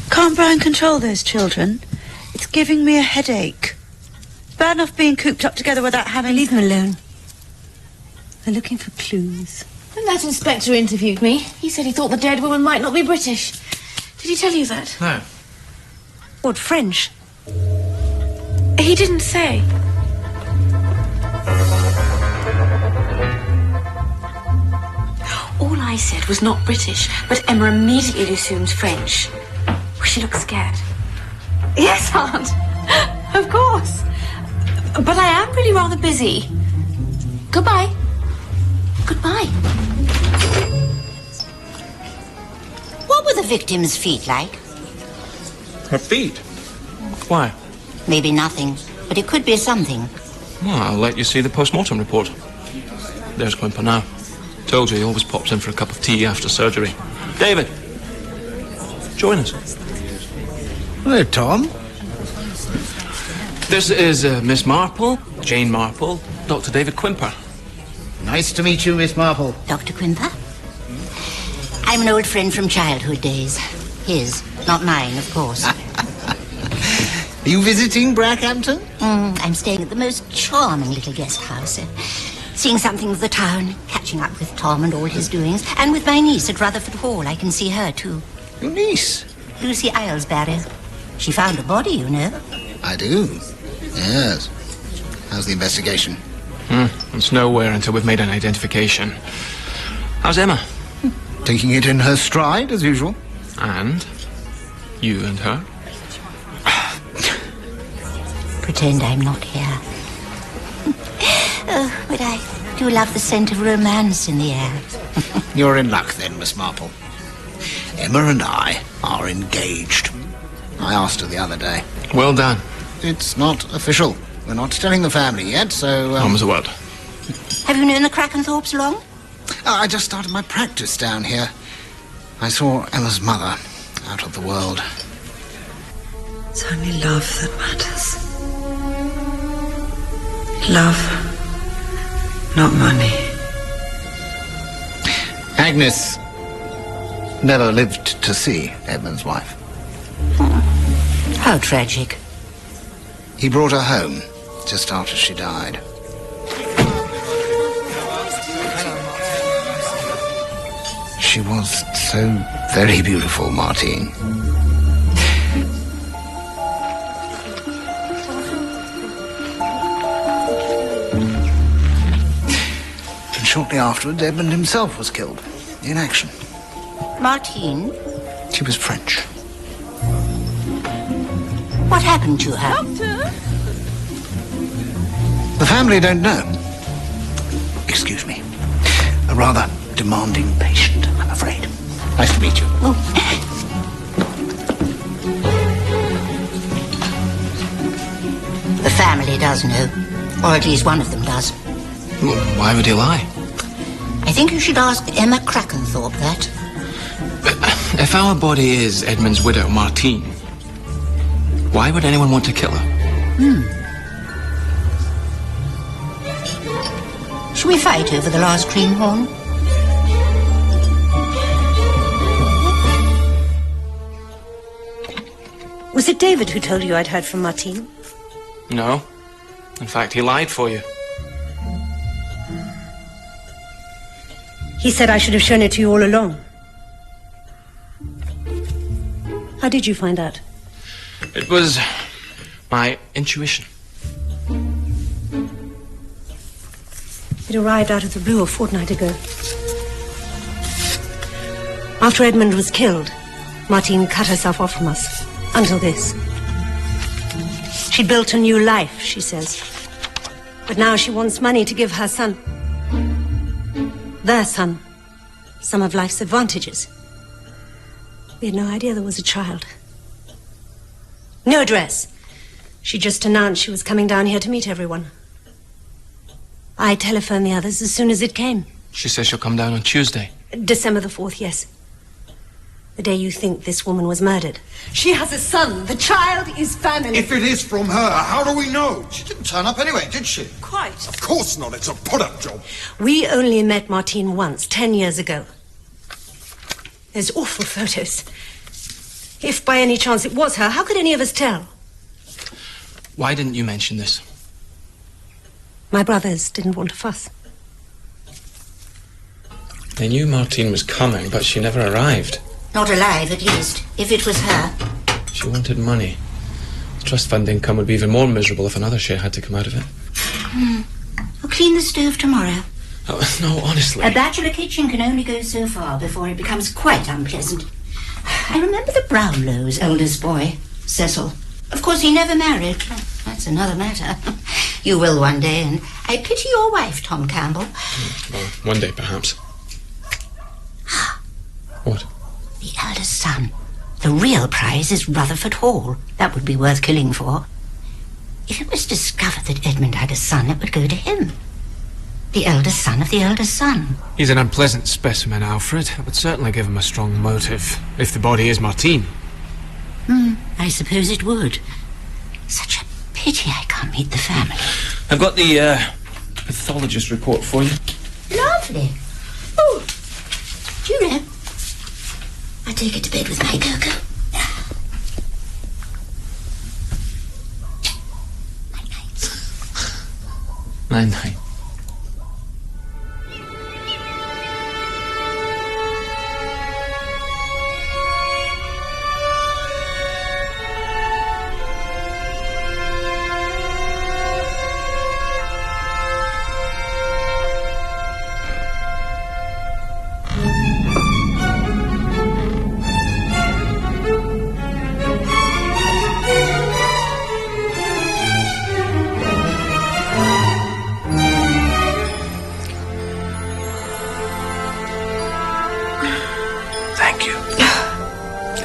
[SPEAKER 14] Can't Brian control those children? It's giving me a headache. Bad enough being cooped up together without having...
[SPEAKER 3] Leave them alone. They're looking for clues.
[SPEAKER 2] When that inspector interviewed me, he said he thought the dead woman might not be British. Did he tell you that?
[SPEAKER 13] No.
[SPEAKER 3] What, French?
[SPEAKER 2] He didn't say. All I said was not British, but Emma immediately assumed French. She looks scared. Yes, Aunt. Of course. But I am really rather busy. Goodbye. Goodbye.
[SPEAKER 5] What were the victim's feet like?
[SPEAKER 13] Her feet? Why?
[SPEAKER 5] Maybe nothing, but it could be something.
[SPEAKER 13] Well, I'll let you see the post-mortem report. There's Quimper now. Told you he always pops in for a cup of tea after surgery. David, join us.
[SPEAKER 15] Hello, Tom.
[SPEAKER 13] This is Miss Marple, Jane Marple, Dr. David Quimper.
[SPEAKER 15] Nice to meet you, Miss Marple.
[SPEAKER 5] Dr. Quimper? I'm an old friend from childhood days. His, not mine, of course.
[SPEAKER 15] Are you visiting Brackhampton?
[SPEAKER 5] I'm staying at the most charming little guest house. Seeing something of the town, catching up with Tom and all his doings, and with my niece at Rutherford Hall. I can see her, too.
[SPEAKER 15] Your niece?
[SPEAKER 5] Lucy Islesborough. She found a body, you know.
[SPEAKER 15] I do. Yes. How's the investigation?
[SPEAKER 13] It's nowhere until we've made an identification. How's Emma?
[SPEAKER 15] Taking it in her stride, as usual.
[SPEAKER 13] And? You and her?
[SPEAKER 5] Pretend I'm not here. Oh, but I do love the scent of romance in the air.
[SPEAKER 15] You're in luck then, Miss Marple. Emma and I are engaged. I asked her the other day.
[SPEAKER 13] Well done.
[SPEAKER 15] It's not official. We're not telling the family yet, so...
[SPEAKER 13] Mum's the word.
[SPEAKER 5] Have you known the Crackenthorpes long?
[SPEAKER 1] Oh, I just started my practice down here. I saw Ella's mother out of the world.
[SPEAKER 3] It's only love that matters. Love, not money.
[SPEAKER 1] Agnes never lived to see Edmund's wife.
[SPEAKER 5] How tragic.
[SPEAKER 1] He brought her home just after she died. She was so very beautiful, Martine. And shortly afterwards, Edmund himself was killed in action.
[SPEAKER 5] Martine?
[SPEAKER 1] She was French.
[SPEAKER 5] What happened to her?
[SPEAKER 14] Doctor?
[SPEAKER 1] The family don't know. Excuse me. A rather demanding patient, I'm afraid. Nice to meet you.
[SPEAKER 5] Oh. The family does know, or at least one of them does.
[SPEAKER 13] Why would he lie?
[SPEAKER 5] I think you should ask Emma Crackenthorpe that.
[SPEAKER 13] If our body is Edmund's widow, Martine, why would anyone want to kill her?
[SPEAKER 5] Shall we fight over the last cream horn?
[SPEAKER 3] Was it David who told you I'd heard from Martine?
[SPEAKER 13] No. In fact, he lied for you.
[SPEAKER 3] He said I should have shown it to you all along. How did you find out?
[SPEAKER 13] It was my intuition.
[SPEAKER 3] It arrived out of the blue a fortnight ago. After Edmund was killed, Martine cut herself off from us. Until this. She built a new life, she says. But now she wants money to give her son. Their son. Some of life's advantages. We had no idea there was a child. No address. She just announced she was coming down here to meet everyone. I telephoned the others as soon as it came.
[SPEAKER 13] She says she'll come down on Tuesday.
[SPEAKER 3] December the 4th, yes. The day you think this woman was murdered. She has a son. The child is family.
[SPEAKER 15] If it is from her, how do we know? She didn't turn up anyway, did she?
[SPEAKER 3] Quite.
[SPEAKER 15] Of course not. It's a put-up job.
[SPEAKER 3] We only met Martine once, 10 years ago. There's awful photos. If by any chance it was her, how could any of us tell?
[SPEAKER 13] Why didn't you mention this?
[SPEAKER 3] My brothers didn't want a fuss.
[SPEAKER 13] They knew Martine was coming, but she never arrived.
[SPEAKER 5] Not alive, at least, if it was her.
[SPEAKER 13] She wanted money. The trust fund income would be even more miserable if another share had to come out of it.
[SPEAKER 5] I'll clean the stove tomorrow.
[SPEAKER 13] Oh, no, honestly.
[SPEAKER 5] A bachelor kitchen can only go so far before it becomes quite unpleasant. I remember the Brownlow's oldest boy, Cecil. Of course, he never married. That's another matter. You will one day, and I pity your wife, Tom Campbell.
[SPEAKER 13] Well, one day, perhaps. What?
[SPEAKER 5] The eldest son. The real prize is Rutherford Hall. That would be worth killing for. If it was discovered that Edmund had a son, it would go to him. The eldest son of the eldest son.
[SPEAKER 13] He's an unpleasant specimen, Alfred. It would certainly give him a strong motive, if the body is Martine.
[SPEAKER 5] I suppose it would. Such a pity I can't meet the family.
[SPEAKER 13] I've got the pathologist report for you.
[SPEAKER 5] Lovely. Oh, do you know, I take it to bed with my cocoa.
[SPEAKER 13] Night-night.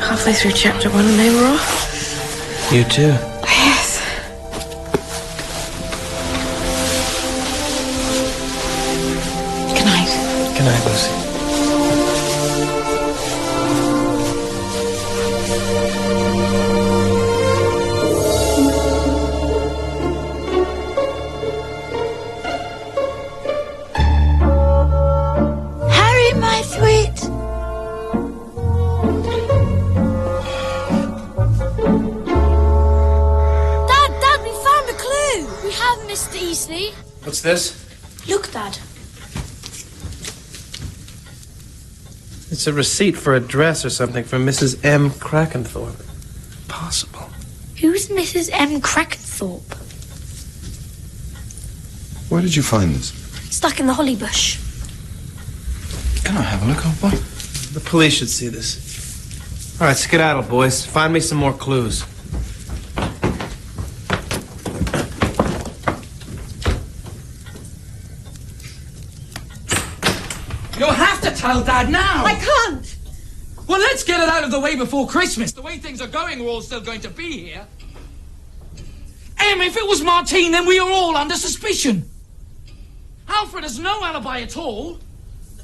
[SPEAKER 10] Halfway through chapter 1 and they were off.
[SPEAKER 13] You too.
[SPEAKER 10] Yes. Good night.
[SPEAKER 13] Good
[SPEAKER 9] night, Lucy.
[SPEAKER 14] Harry, my sweet.
[SPEAKER 8] Dad, we found a clue. We have, Mr. Easley.
[SPEAKER 9] What's this?
[SPEAKER 8] Look, Dad.
[SPEAKER 9] It's a receipt for a dress or something from Mrs. M. Crackenthorpe. Possible.
[SPEAKER 8] Who's Mrs. M. Crackenthorpe?
[SPEAKER 12] Where did you find this?
[SPEAKER 8] Stuck in the holly bush.
[SPEAKER 9] Can I have a look, old boy? The police should see this. All right, skedaddle, boys. Find me some more clues.
[SPEAKER 17] You'll have to tell Dad now.
[SPEAKER 3] I can't.
[SPEAKER 17] Well, let's get it out of the way before Christmas. The way things are going, we're all still going to be here. Em, if it was Martine, then we are all under suspicion. Alfred has no alibi at all.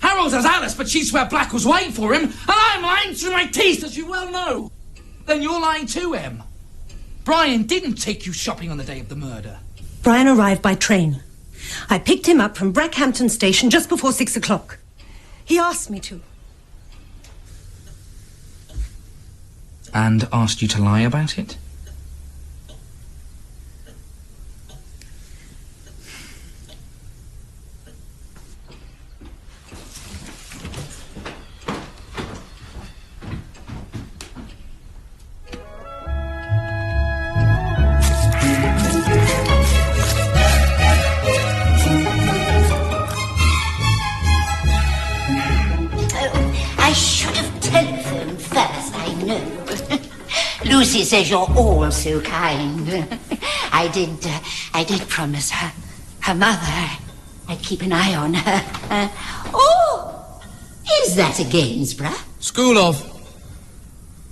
[SPEAKER 17] Harold has Alice, but she swear black was white for him, and I'm lying through my teeth, as you well know. Then you're lying too, Em. Brian didn't take you shopping on the day of the murder.
[SPEAKER 3] Brian arrived by train. I picked him up from Brackhampton station just before 6 o'clock. He asked me to.
[SPEAKER 18] And asked you to lie about it?
[SPEAKER 5] I should have telephoned first, I know. Lucy says you're all so kind. I did promise her mother I'd keep an eye on her. Oh, is that a Gainsborough?
[SPEAKER 17] School of.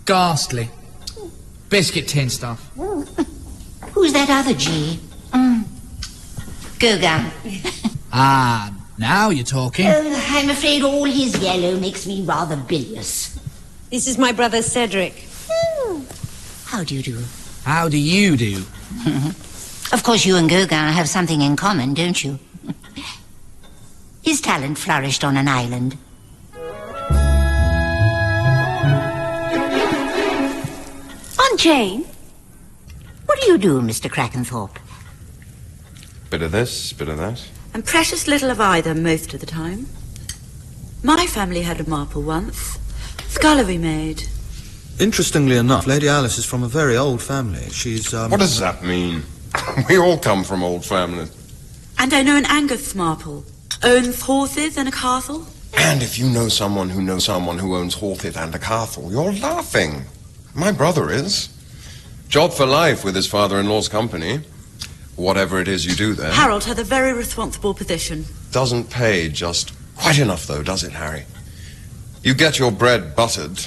[SPEAKER 17] Ghastly. Biscuit tin stuff.
[SPEAKER 5] Who's that other G? Gauguin.
[SPEAKER 17] Ah, now you're talking.
[SPEAKER 5] I'm afraid all his yellow makes me rather bilious.
[SPEAKER 3] This is my brother Cedric.
[SPEAKER 5] How do you do?
[SPEAKER 17] How do you do?
[SPEAKER 5] Of course, you and Gauguin have something in common, don't you? His talent flourished on an island.
[SPEAKER 3] Aunt Jane?
[SPEAKER 5] What do you do, Mr. Crackenthorpe?
[SPEAKER 12] Bit of this, bit of that.
[SPEAKER 14] And precious little of either most of the time. My family had a Marple once. Scullery maid.
[SPEAKER 15] Interestingly enough, Lady Alice is from a very old family. She's,
[SPEAKER 12] What does that mean? We all come from old families.
[SPEAKER 14] And I know an Angus Marple. Owns horses and a castle.
[SPEAKER 12] And if you know someone who knows someone who owns horses and a castle, you're laughing. My brother is. Job for life with his father-in-law's company. Whatever it is you do there.
[SPEAKER 14] Harold had a very responsible position.
[SPEAKER 12] Doesn't pay just quite enough, though, does it, Harry? You get your bread buttered,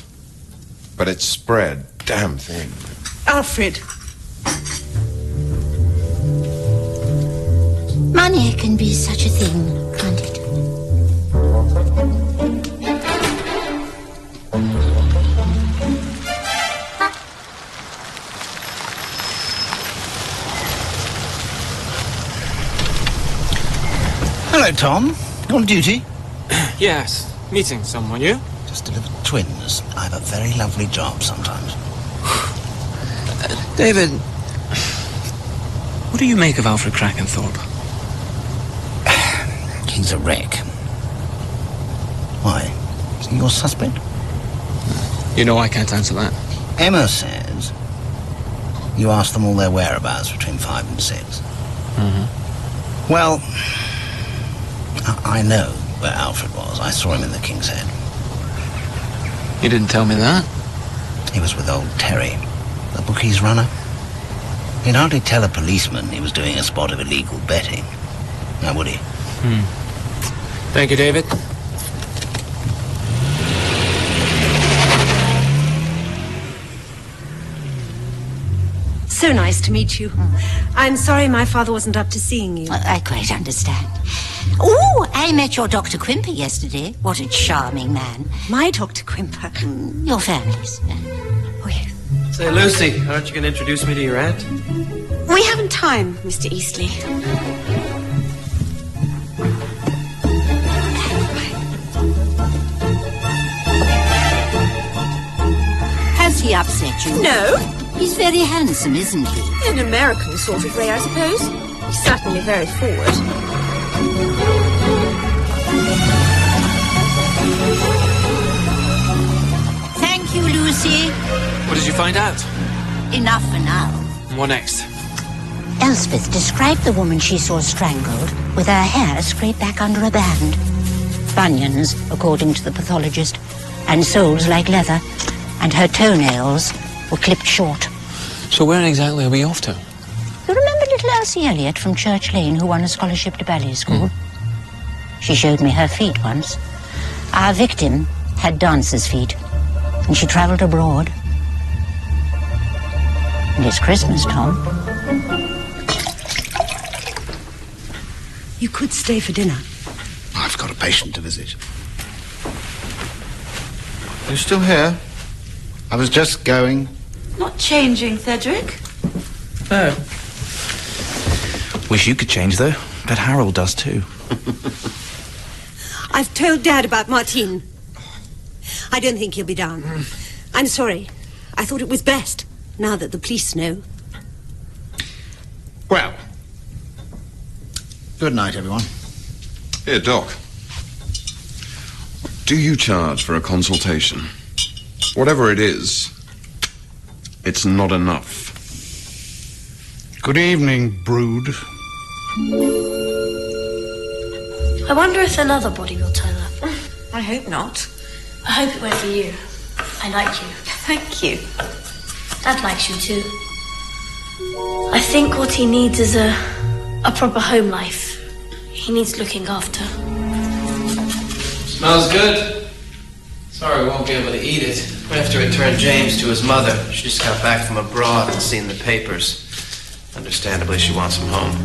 [SPEAKER 12] but it's spread damn thin.
[SPEAKER 3] Alfred.
[SPEAKER 5] Money can be such a thing, can't it?
[SPEAKER 19] Hello, Tom. On duty?
[SPEAKER 13] Yes. Meeting someone, you?
[SPEAKER 19] Just delivered twins. I have a very lovely job sometimes.
[SPEAKER 18] David, what do you make of Alfred Crackenthorpe?
[SPEAKER 19] He's a wreck. Why? Is he your suspect?
[SPEAKER 13] You know I can't answer that.
[SPEAKER 19] Emma says you asked them all their whereabouts between 5 and 6.
[SPEAKER 13] Mm-hmm.
[SPEAKER 19] Well, I know where Alfred was. I saw him in the King's Head.
[SPEAKER 13] You didn't tell me that.
[SPEAKER 19] He was with old Terry, the bookies runner. He'd hardly tell a policeman he was doing a spot of illegal betting. Now, would he?
[SPEAKER 13] Thank you, David.
[SPEAKER 3] So nice to meet you. I'm sorry my father wasn't up to seeing you.
[SPEAKER 5] I quite understand. Oh, I met your Dr. Quimper yesterday. What a charming man.
[SPEAKER 3] My Dr. Quimper?
[SPEAKER 5] Your family's.
[SPEAKER 3] Oh, yes.
[SPEAKER 9] Say, Lucy, aren't you going to introduce me to your aunt?
[SPEAKER 3] We haven't time, Mr. Eastley.
[SPEAKER 5] Has he upset you?
[SPEAKER 3] No.
[SPEAKER 5] He's very handsome, isn't he?
[SPEAKER 3] In an American sort of way, I suppose. He's certainly very forward.
[SPEAKER 5] Thank you, Lucy.
[SPEAKER 9] What did you find out?
[SPEAKER 5] Enough for now.
[SPEAKER 9] What next?
[SPEAKER 5] Elspeth described the woman she saw strangled with her hair scraped back under a band. Bunions, according to the pathologist, and soles like leather, and her toenails were clipped short.
[SPEAKER 9] So where exactly are we off to?
[SPEAKER 5] You remember little Elsie Elliott from Church Lane who won a scholarship to ballet school? She showed me her feet once. Our victim had dancer's feet, and she travelled abroad. And it's Christmas, Tom.
[SPEAKER 3] You could stay for dinner.
[SPEAKER 1] I've got a patient to visit. You're still here? I was just going.
[SPEAKER 14] Not changing, Cedric.
[SPEAKER 18] Oh. Wish you could change, though. But Harold does, too.
[SPEAKER 3] I've told Dad about Martine. I don't think he'll be down. I'm sorry. I thought it was best, now that the police know.
[SPEAKER 1] Well, good night, everyone.
[SPEAKER 12] Here, Doc. What do you charge for a consultation? Whatever it is, it's not enough.
[SPEAKER 1] Good evening, brood.
[SPEAKER 8] I wonder if another body will turn up.
[SPEAKER 2] I hope not.
[SPEAKER 8] I hope it went for you. I like you.
[SPEAKER 2] Thank you.
[SPEAKER 8] Dad likes you too. I think what he needs is a proper home life. He needs looking after.
[SPEAKER 9] Smells good. Sorry we won't be able to eat it. We have to return James to his mother. She just got back from abroad and seen the papers. Understandably, she wants him home.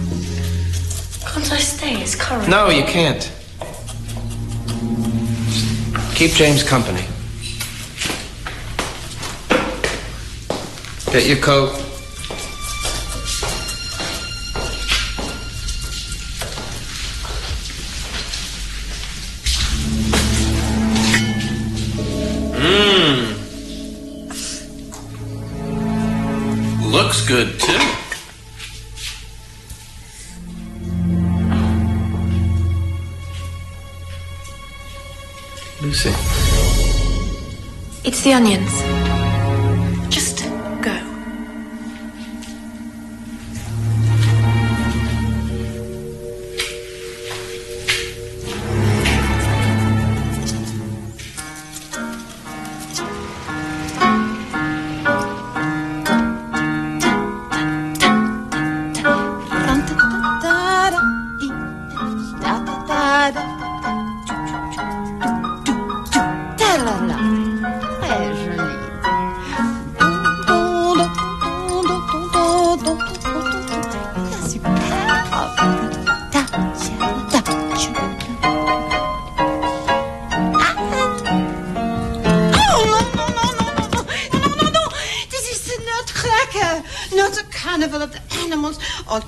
[SPEAKER 8] Can't I stay as current?
[SPEAKER 9] No, you can't. Just keep James company. Get your coat. Looks good, too. Lucy.
[SPEAKER 8] It's the onions. Just go.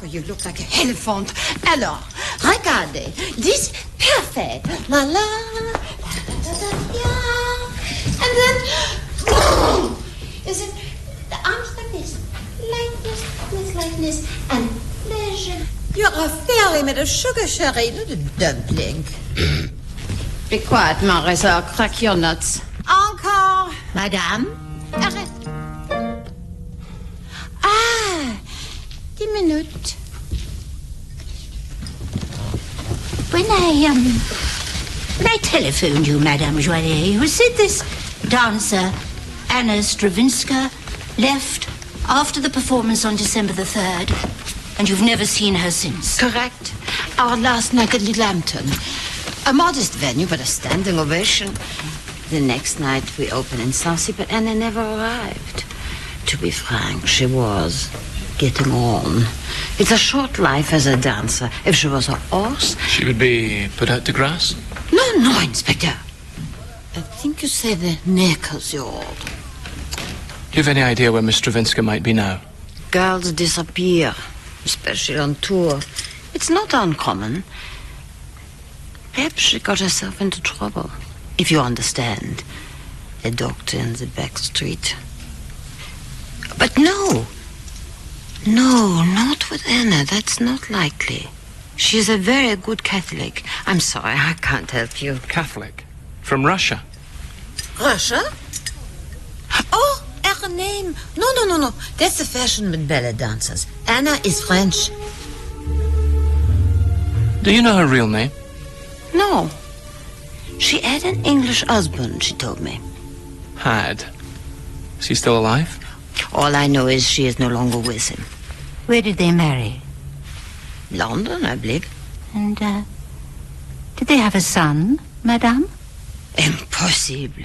[SPEAKER 20] You look like an elephant. Alors, regardez. This perfect. La la la la la la. And then, boom! Is it the arms like this, like this, and pleasure. You're a fairy made of sugar, sherry, not a dumpling. Be quiet, Marissa. Crack your nuts. Encore.
[SPEAKER 5] Madame?
[SPEAKER 20] Arrête. Ah, 10 minutes.
[SPEAKER 5] When I telephoned you, Madame Joyer, you said this dancer, Anna Stravinska, left after the performance on December the 3rd, and you've never seen her since.
[SPEAKER 20] Correct. Our last night at Lambton. A modest venue, but a standing ovation. The next night we opened in Sancy, but Anna never arrived. To be frank, she was getting on. It's a short life as a dancer. If she was a horse...
[SPEAKER 13] She would be put out to grass?
[SPEAKER 20] No, Inspector. I think you say the neck is yours.
[SPEAKER 13] Do you have any idea where Miss Stravinska might be now?
[SPEAKER 20] Girls disappear, especially on tour. It's not uncommon. Perhaps she got herself into trouble, if you understand. A doctor in the back street. But no, not with Anna. That's not likely. She's a very good Catholic. I'm sorry, I can't help you.
[SPEAKER 13] Catholic? From Russia?
[SPEAKER 20] Russia? Oh, her name. No. That's the fashion with ballet dancers. Anna is French.
[SPEAKER 13] Do you know her real name?
[SPEAKER 20] No. She had an English husband, she told me.
[SPEAKER 13] Had? Is he still alive?
[SPEAKER 20] All I know is she is no longer with him.
[SPEAKER 5] Where did they marry?
[SPEAKER 20] London, I believe.
[SPEAKER 5] And, did they have a son, madame?
[SPEAKER 20] Impossible.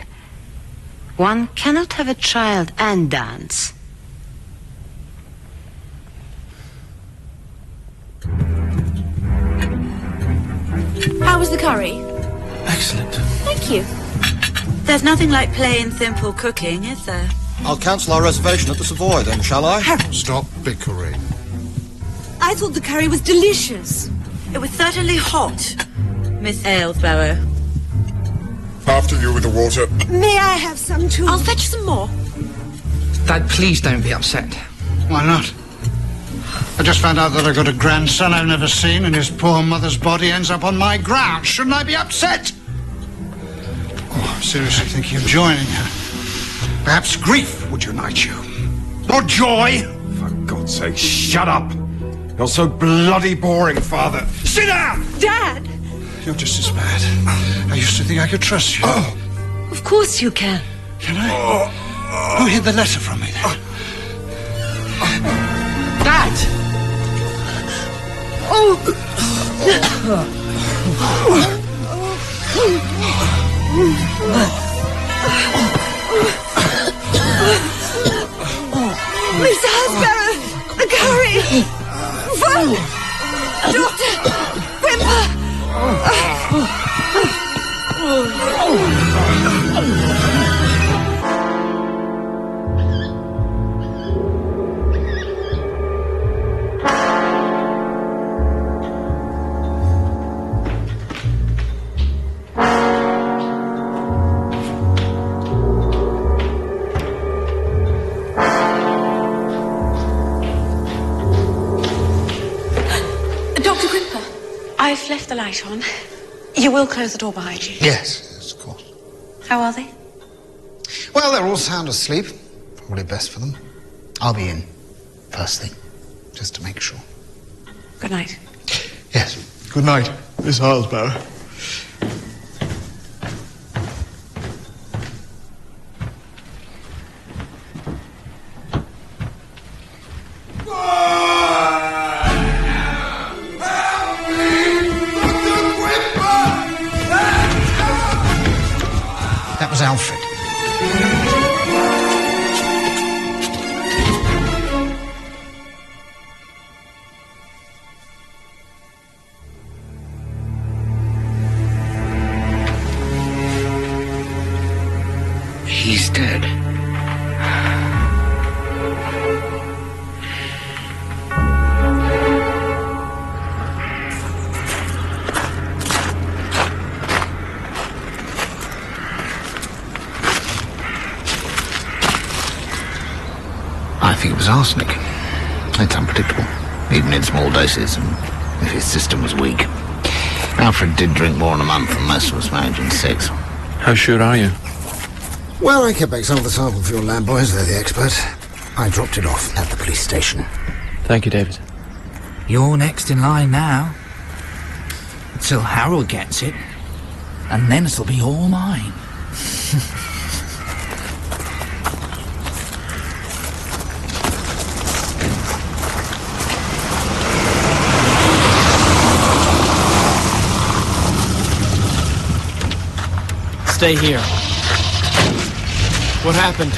[SPEAKER 20] One cannot have a child and dance.
[SPEAKER 2] How was the curry?
[SPEAKER 15] Excellent.
[SPEAKER 2] Thank you.
[SPEAKER 14] There's nothing like plain, simple cooking, is there?
[SPEAKER 15] I'll cancel our reservation at the Savoy then, shall I?
[SPEAKER 1] Harold, stop bickering.
[SPEAKER 14] I thought the curry was delicious. It was certainly hot, Miss Aylesbury.
[SPEAKER 16] After you with the water.
[SPEAKER 14] May I have some too? I'll fetch some more.
[SPEAKER 18] Dad, please don't be upset.
[SPEAKER 1] Why not? I just found out that I got a grandson I've never seen, and his poor mother's body ends up on my ground. Shouldn't I be upset? Oh, I'm seriously thinking of joining her. Perhaps grief would unite you. Or joy.
[SPEAKER 16] For God's sake, shut up. You're so bloody boring, Father.
[SPEAKER 1] Sit down!
[SPEAKER 14] Dad!
[SPEAKER 1] You're just as bad. I used to think I could trust you.
[SPEAKER 16] Oh.
[SPEAKER 14] Of course you can.
[SPEAKER 1] Can I? Who hid the letter from me then?
[SPEAKER 18] Dad!
[SPEAKER 14] Miss Aylesbury! The curry! Phone! Doctor! Whimper!
[SPEAKER 2] I've left the light on. You will close the door behind you?
[SPEAKER 1] Yes, of course.
[SPEAKER 2] How are they?
[SPEAKER 1] Well, they're all sound asleep. Probably best for them. I'll be in first thing, just to make sure.
[SPEAKER 2] Good night.
[SPEAKER 1] Yes. Good night, Miss Aylesbury. That was Alfred.
[SPEAKER 19] He's dead. I think it was arsenic. It's unpredictable, even in small doses, and if his system was weak. Alfred did drink more in a month than most of us manage in 6.
[SPEAKER 13] How sure are you?
[SPEAKER 15] Well, I kept back some of the sample for your lab boys. They're the experts. I dropped it off at the police station.
[SPEAKER 13] Thank you, David.
[SPEAKER 18] You're next in line now. Until Harold gets it. And then it'll be all mine.
[SPEAKER 9] Stay here. What happened?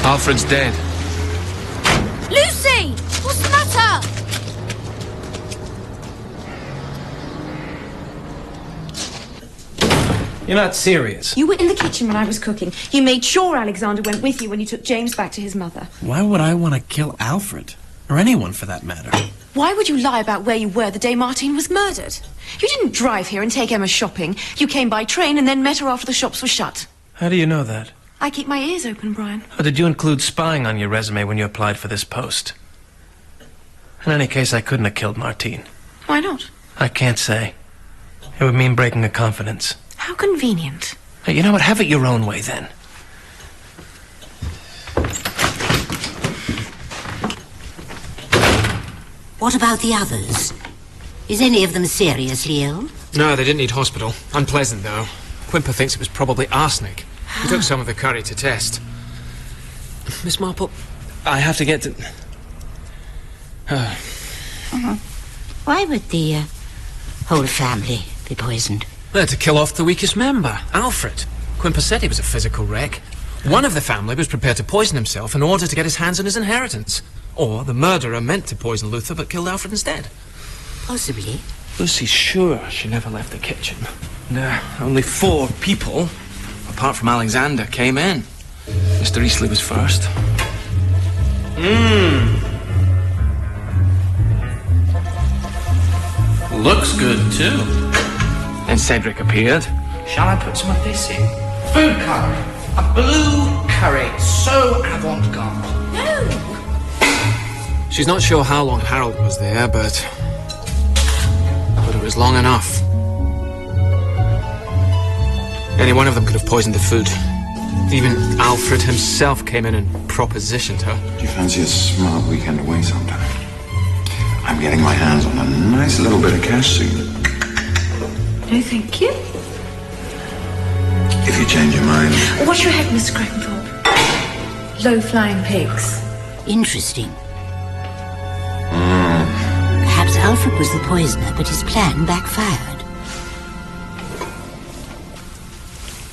[SPEAKER 9] Alfred's dead.
[SPEAKER 8] Lucy! What's the matter?
[SPEAKER 9] You're not serious.
[SPEAKER 10] You were in the kitchen when I was cooking. You made sure Alexander went with you when you took James back to his mother.
[SPEAKER 9] Why would I want to kill Alfred? Or anyone, for that matter?
[SPEAKER 10] Why would you lie about where you were the day Martine was murdered? You didn't drive here and take Emma shopping. You came by train and then met her after the shops were shut.
[SPEAKER 9] How do you know that?
[SPEAKER 10] I keep my ears open, Brian.
[SPEAKER 9] Or did you include spying on your resume when you applied for this post? In any case, I couldn't have killed Martine.
[SPEAKER 10] Why not?
[SPEAKER 9] I can't say. It would mean breaking a confidence.
[SPEAKER 10] How convenient.
[SPEAKER 9] Hey, you know what? Have it your own way, then.
[SPEAKER 5] What about the others? Is any of them seriously ill?
[SPEAKER 13] No, they didn't need hospital. Unpleasant, though. Quimper thinks it was probably arsenic. He took some of the curry to test. Miss Marple, I have to get to...
[SPEAKER 5] Why would the whole family be poisoned?
[SPEAKER 13] They're to kill off the weakest member, Alfred. Quimper said he was a physical wreck. One of the family was prepared to poison himself in order to get his hands on his inheritance. Or the murderer meant to poison Luther but killed Alfred instead.
[SPEAKER 5] Possibly.
[SPEAKER 9] Lucy's sure she never left the kitchen. Only 4 people, apart from Alexander, came in. Mr. Eastleigh was first. Looks good, too. Then Cedric appeared.
[SPEAKER 18] Shall I put some of this in? Food colour. A blue curry. So avant-garde.
[SPEAKER 8] No!
[SPEAKER 13] She's not sure how long Harold was there, but it was long enough. Any one of them could have poisoned the food. Even Alfred himself came in and propositioned her.
[SPEAKER 16] Do you fancy a smart weekend away sometime? I'm getting my hands on a nice little bit of cash soon.
[SPEAKER 10] No, thank you.
[SPEAKER 16] If you change your mind.
[SPEAKER 10] What's your head, Mr. Crackenthorpe? Low-flying pigs.
[SPEAKER 5] Interesting. Perhaps Alfred was the poisoner, but his plan backfired.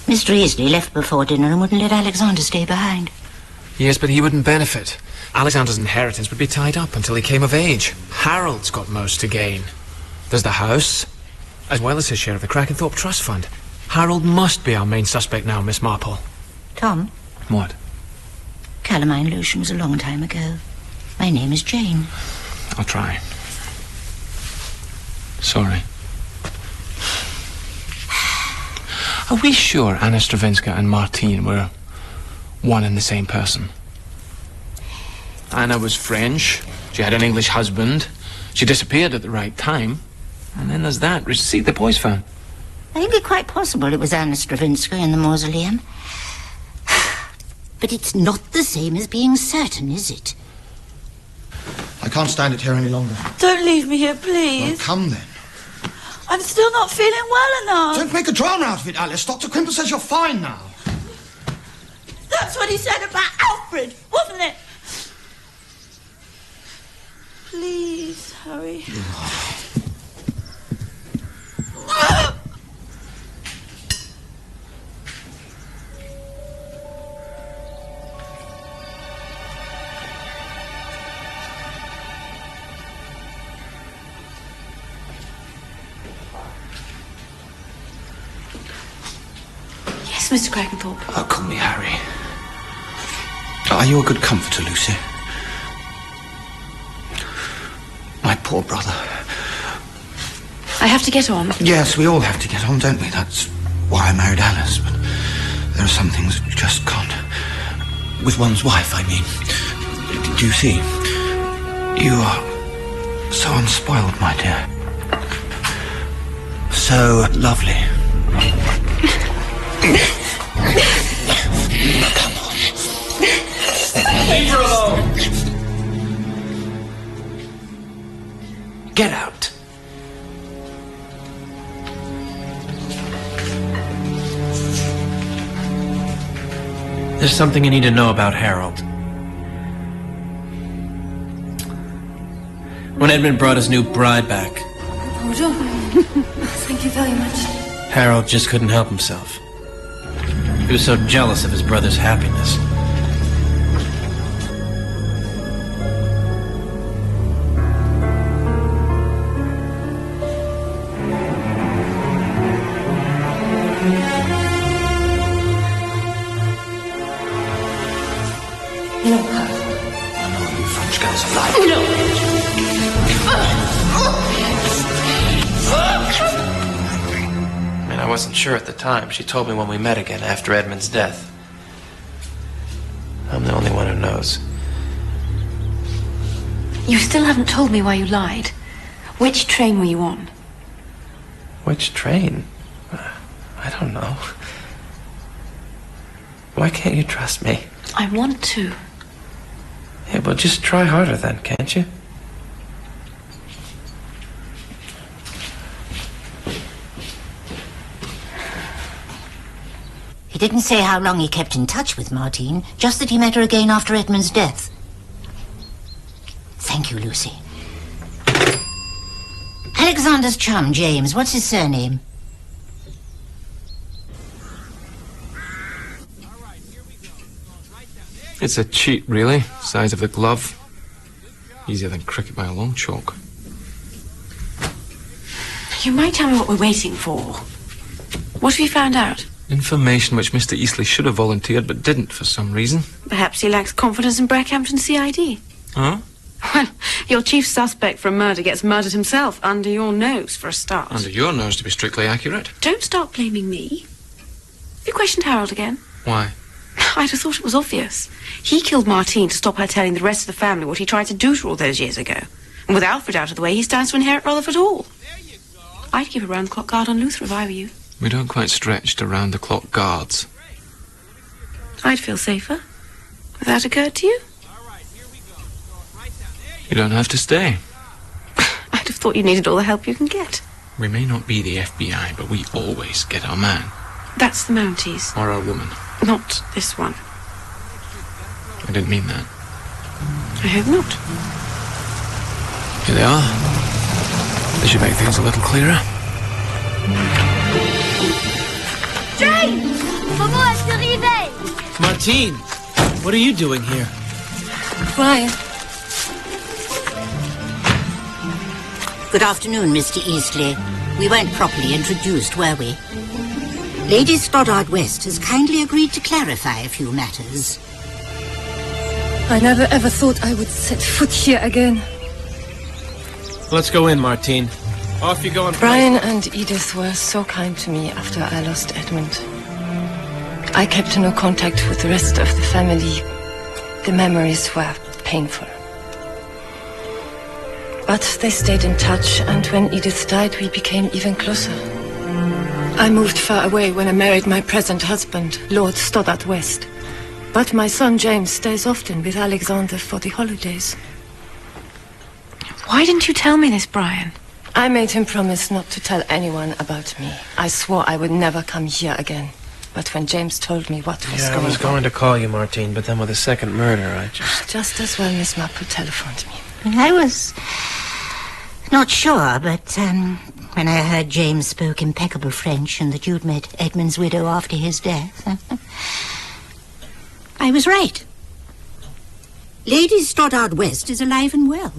[SPEAKER 5] Mr. Eastleigh left before dinner and wouldn't let Alexander stay behind.
[SPEAKER 13] Yes, but he wouldn't benefit. Alexander's inheritance would be tied up until he came of age. Harold's got most to gain. There's the house, as well as his share of the Crackenthorpe Trust Fund. Harold must be our main suspect now, Miss Marple.
[SPEAKER 5] Tom?
[SPEAKER 9] What?
[SPEAKER 5] Calamine lotion was a long time ago. My name is Jane.
[SPEAKER 9] I'll try. Sorry. Are we sure Anna Stravinska and Martine were one and the same person? Anna was French. She had an English husband. She disappeared at the right time. And then there's that receipt the boys found.
[SPEAKER 5] I think it quite possible it was Anna Stravinska in the mausoleum. But it's not the same as being certain, is it?
[SPEAKER 15] I can't stand it here any longer.
[SPEAKER 14] Don't leave me here, please.
[SPEAKER 15] Well, come then.
[SPEAKER 14] I'm still not feeling well enough.
[SPEAKER 15] Don't make a drama out of it, Alice. Dr. Quimper says you're fine now.
[SPEAKER 14] That's what he said about Alfred, wasn't it? Please, hurry.
[SPEAKER 10] Yes, Mr. Crackenthorpe.
[SPEAKER 15] Oh, call me Harry. Are you a good comforter, Lucy? My poor brother.
[SPEAKER 10] I have to get on.
[SPEAKER 15] Yes, we all have to get on, don't we? That's why I married Alice, but there are some things that you just can't. With one's wife, I mean. Do you see? You are so unspoiled, my dear. So lovely. Come on.
[SPEAKER 9] Leave her alone. Get out. There's something you need to know about Harold. When Edmund brought his new bride back,
[SPEAKER 10] Oh, don't. Thank you very much.
[SPEAKER 9] Harold just couldn't help himself. He was so jealous of his brother's happiness. I wasn't sure at the time. She told me when we met again after Edmund's death. I'm the only one who knows.
[SPEAKER 10] You still haven't told me why you lied. Which train were you on?
[SPEAKER 9] Which train? I don't know. Why can't you trust me?
[SPEAKER 10] I want to.
[SPEAKER 9] Yeah, well, just try harder then, can't you?
[SPEAKER 5] He didn't say how long he kept in touch with Martine, just that he met her again after Edmund's death. Thank you, Lucy. Alexander's chum, James, what's his surname?
[SPEAKER 13] It's a cheat, really. Size of the glove. Easier than cricket by a long chalk.
[SPEAKER 10] You might tell me what we're waiting for. What have you found out?
[SPEAKER 13] Information which Mr. Eastley should have volunteered but didn't for some reason.
[SPEAKER 10] Perhaps he lacks confidence in Brackhampton CID.
[SPEAKER 13] Huh?
[SPEAKER 10] Well, your chief suspect for murder gets murdered himself under your nose, for a start.
[SPEAKER 13] Under your nose, to be strictly accurate.
[SPEAKER 10] Don't start blaming me. Have you questioned Harold again?
[SPEAKER 13] Why?
[SPEAKER 10] I'd have thought it was obvious. He killed Martine to stop her telling the rest of the family what he tried to do to her all those years ago. And with Alfred out of the way, he stands to inherit Rutherford Hall. I'd keep a round-the-clock guard on Luther if I were you.
[SPEAKER 13] We don't quite stretch to round-the-clock guards.
[SPEAKER 10] I'd feel safer. Has that occurred to you?
[SPEAKER 13] You don't have to stay.
[SPEAKER 10] I'd have thought you needed all the help you can get.
[SPEAKER 13] We may not be the FBI, but we always get our man.
[SPEAKER 10] That's the Mounties.
[SPEAKER 13] Or our woman.
[SPEAKER 10] Not this one.
[SPEAKER 13] I didn't mean that.
[SPEAKER 10] I hope not.
[SPEAKER 13] Here they are. This should make things a little clearer.
[SPEAKER 8] James! Comment est-ce arrivé?
[SPEAKER 9] Martine, what are you doing here?
[SPEAKER 3] Brian.
[SPEAKER 5] Good afternoon, Mr. Eastley. We weren't properly introduced, were we? Lady Stoddard West has kindly agreed to clarify a few matters.
[SPEAKER 3] I never ever thought I would set foot here again.
[SPEAKER 9] Let's go in, Martine. Off you go and
[SPEAKER 3] Brian and Edith were so kind to me after I lost Edmund. I kept no contact with the rest of the family. The memories were painful. But they stayed in touch, and when Edith died, we became even closer. I moved far away when I married my present husband, Lord Stoddard West. But my son James stays often with Alexander for the holidays.
[SPEAKER 10] Why didn't you tell me this, Brian?
[SPEAKER 3] I made him promise not to tell anyone about me. I swore I would never come here again. But when James told me what was going on...
[SPEAKER 9] I was going to call you, Martine, but then with the second murder, I just...
[SPEAKER 3] Just as well Miss Marple telephoned me.
[SPEAKER 5] I was not sure, but when I heard James spoke impeccable French and that you'd met Edmund's widow after his death, I was right. Lady Stoddard West is alive and well.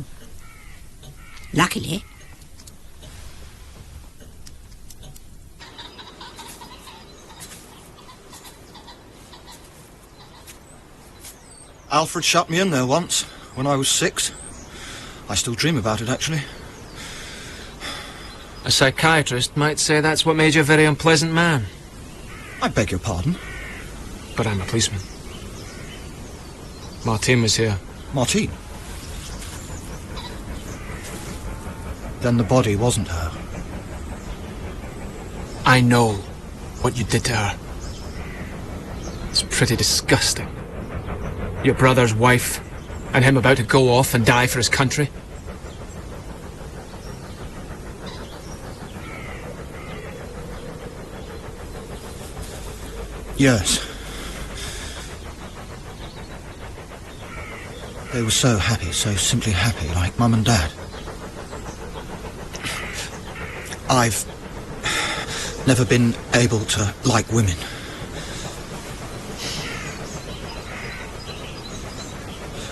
[SPEAKER 5] Luckily.
[SPEAKER 15] Alfred shut me in there once, when I was 6. I still dream about it, actually.
[SPEAKER 13] A psychiatrist might say that's what made you a very unpleasant man.
[SPEAKER 15] I beg your pardon?
[SPEAKER 13] But I'm a policeman. Martine was here.
[SPEAKER 15] Martine? Then the body wasn't her.
[SPEAKER 13] I know what you did to her. It's pretty disgusting. Your brother's wife, and him about to go off and die for his country.
[SPEAKER 15] Yes. They were so happy, so simply happy, like Mum and Dad. I've never been able to like women.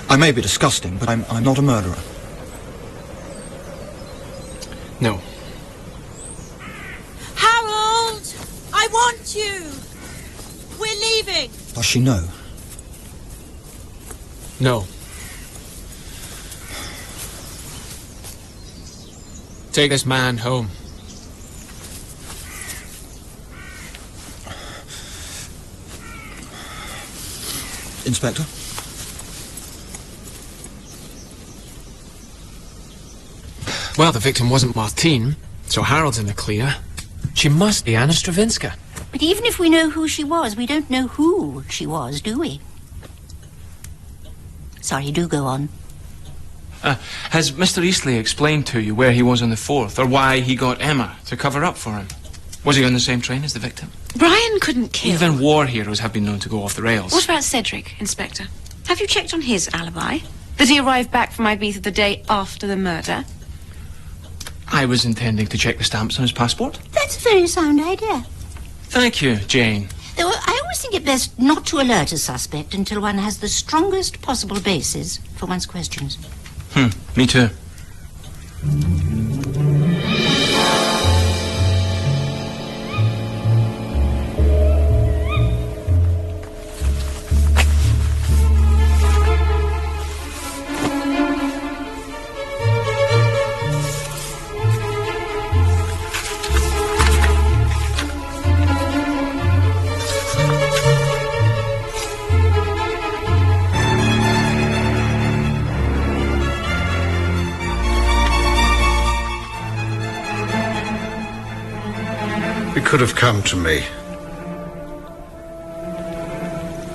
[SPEAKER 15] I may be disgusting, but I'm not a murderer.
[SPEAKER 13] No.
[SPEAKER 14] Harold! I want you! We're leaving!
[SPEAKER 15] Does she know?
[SPEAKER 13] No. Take this man home.
[SPEAKER 15] Inspector?
[SPEAKER 17] Well, the victim wasn't Martine, so Harold's in the clear. She must be Anna Stravinska.
[SPEAKER 5] But even if we know who she was, we don't know who she was, do we? Sorry, do go on.
[SPEAKER 13] Has Mr. Eastley explained to you where he was on the 4th, or why he got Emma to cover up for him? Was he on the same train as the victim?
[SPEAKER 10] Brian couldn't kill.
[SPEAKER 13] Even war heroes have been known to go off the rails.
[SPEAKER 10] What about Cedric, Inspector? Have you checked on his alibi? That he arrived back from Ibiza the day after the murder?
[SPEAKER 13] I was intending to check the stamps on his passport.
[SPEAKER 5] That's a very sound idea.
[SPEAKER 13] Thank you, Jane.
[SPEAKER 5] Though I always think it best not to alert a suspect until one has the strongest possible basis for one's questions.
[SPEAKER 13] Me too.
[SPEAKER 1] Could have come to me.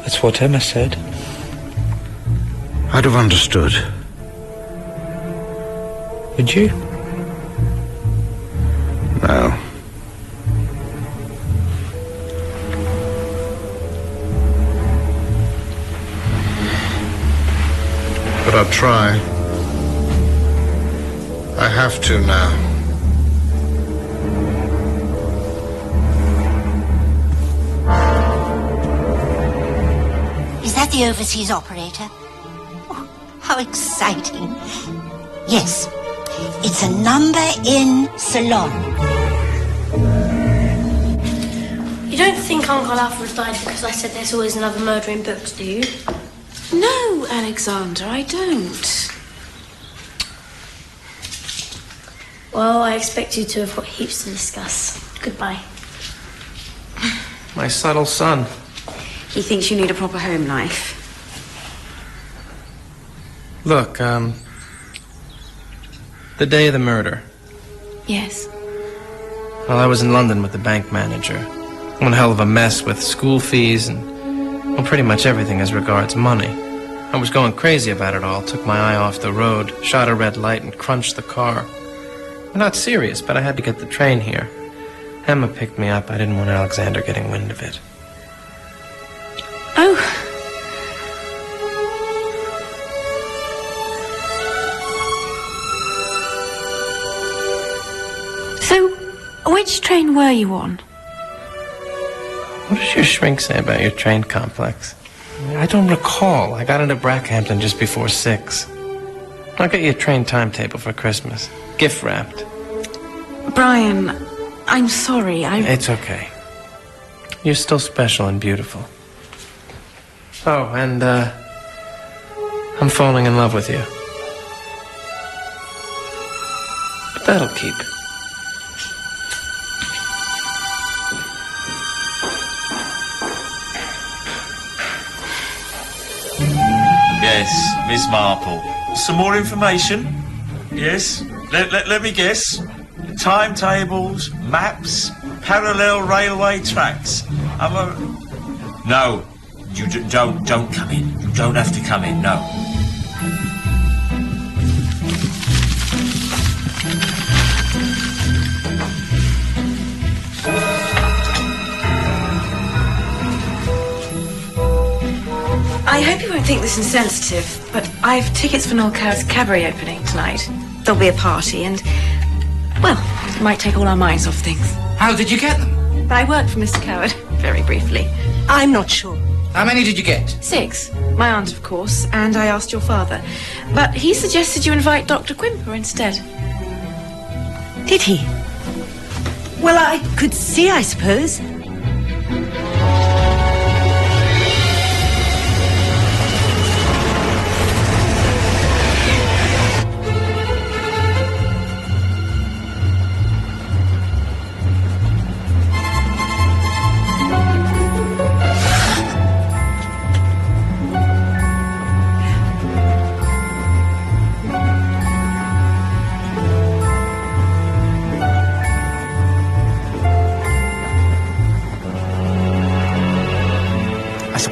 [SPEAKER 15] That's what Emma said.
[SPEAKER 1] I'd have understood.
[SPEAKER 15] Would you?
[SPEAKER 1] No. But I'll try. I have to now.
[SPEAKER 5] Is that the overseas operator? Oh, how exciting. Yes, it's a number in Ceylon.
[SPEAKER 8] You don't think Uncle Alfred died because I said there's always another murder in books, do you?
[SPEAKER 10] No, Alexander, I don't.
[SPEAKER 8] Well, I expect you to have got heaps to discuss. Goodbye.
[SPEAKER 9] My subtle son.
[SPEAKER 10] He thinks you need a proper home life.
[SPEAKER 9] Look, the day of the murder.
[SPEAKER 10] Yes.
[SPEAKER 9] Well, I was in London with the bank manager. One hell of a mess with school fees and, well, pretty much everything as regards money. I was going crazy about it all, took my eye off the road, shot a red light and crunched the car. I'm not serious, but I had to get the train here. Emma picked me up. I didn't want Alexander getting wind of it.
[SPEAKER 10] Oh. So, which train were you on?
[SPEAKER 9] What does your shrink say about your train complex? I don't recall. I got into Brackhampton just before 6. I'll get you a train timetable for Christmas. Gift wrapped.
[SPEAKER 10] Brian, I'm sorry.
[SPEAKER 9] It's okay. You're still special and beautiful. Oh, and, I'm falling in love with you. But that'll keep.
[SPEAKER 7] Yes, Miss Marple. Some more information? Yes? Let me guess. Timetables, maps, parallel railway tracks. No. You don't come in. You don't have to come in, no.
[SPEAKER 10] I hope you won't think this insensitive, but I've tickets for Noel Coward's cabaret opening tonight. There'll be a party and, well, it might take all our minds off things.
[SPEAKER 18] How did you get them?
[SPEAKER 10] I worked for Mr. Coward, very briefly.
[SPEAKER 3] I'm not sure.
[SPEAKER 18] How many did you get?
[SPEAKER 10] 6. My aunt, of course, and I asked your father. But he suggested you invite Dr. Quimper instead.
[SPEAKER 3] Did he? Well, I could see, I suppose.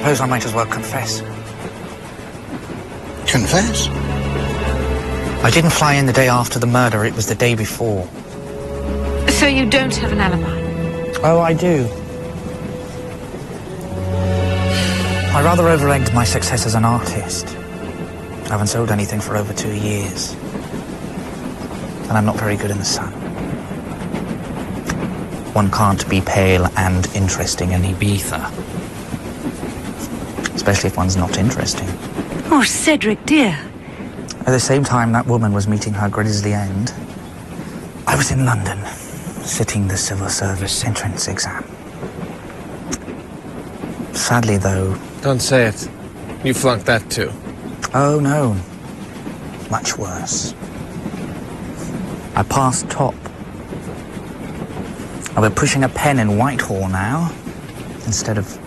[SPEAKER 18] suppose I might as well confess.
[SPEAKER 19] Confess?
[SPEAKER 18] I didn't fly in the day after the murder, it was the day before.
[SPEAKER 10] So you don't have an alibi?
[SPEAKER 18] Oh, I do. I rather over-egged my success as an artist. I haven't sold anything for over 2 years. And I'm not very good in the sun. One can't be pale and interesting in Ibiza. Especially if one's not interesting.
[SPEAKER 3] Oh, Cedric, dear.
[SPEAKER 18] At the same time that woman was meeting her grisly end, I was in London, sitting the civil service entrance exam. Sadly, though...
[SPEAKER 9] Don't say it. You flunked that too.
[SPEAKER 18] Oh, no. Much worse. I passed top. I'll be pushing a pen in Whitehall now, instead of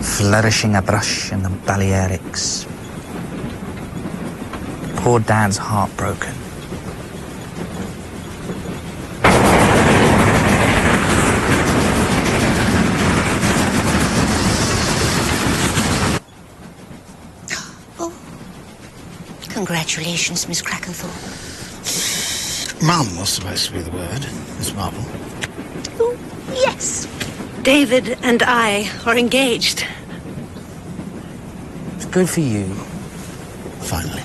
[SPEAKER 18] flourishing a brush in the Balearics. Poor Dad's heartbroken.
[SPEAKER 5] Congratulations, Miss Crackenthorpe.
[SPEAKER 19] Mum was supposed to be the word, Miss Marple.
[SPEAKER 3] Oh, yes. David and I are engaged.
[SPEAKER 18] It's good for you.
[SPEAKER 19] Finally.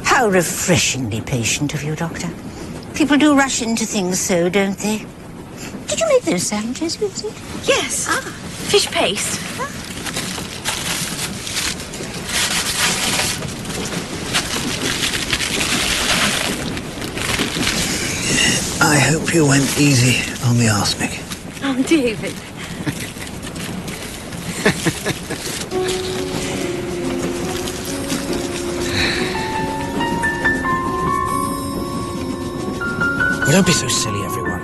[SPEAKER 5] How refreshingly patient of you, Doctor. People do rush into things so, don't they? Did you make those sandwiches, Vincent?
[SPEAKER 10] Yes. Fish paste.
[SPEAKER 19] I hope you went easy on the arsenic.
[SPEAKER 3] Oh, David.
[SPEAKER 18] Well, don't be so silly, everyone.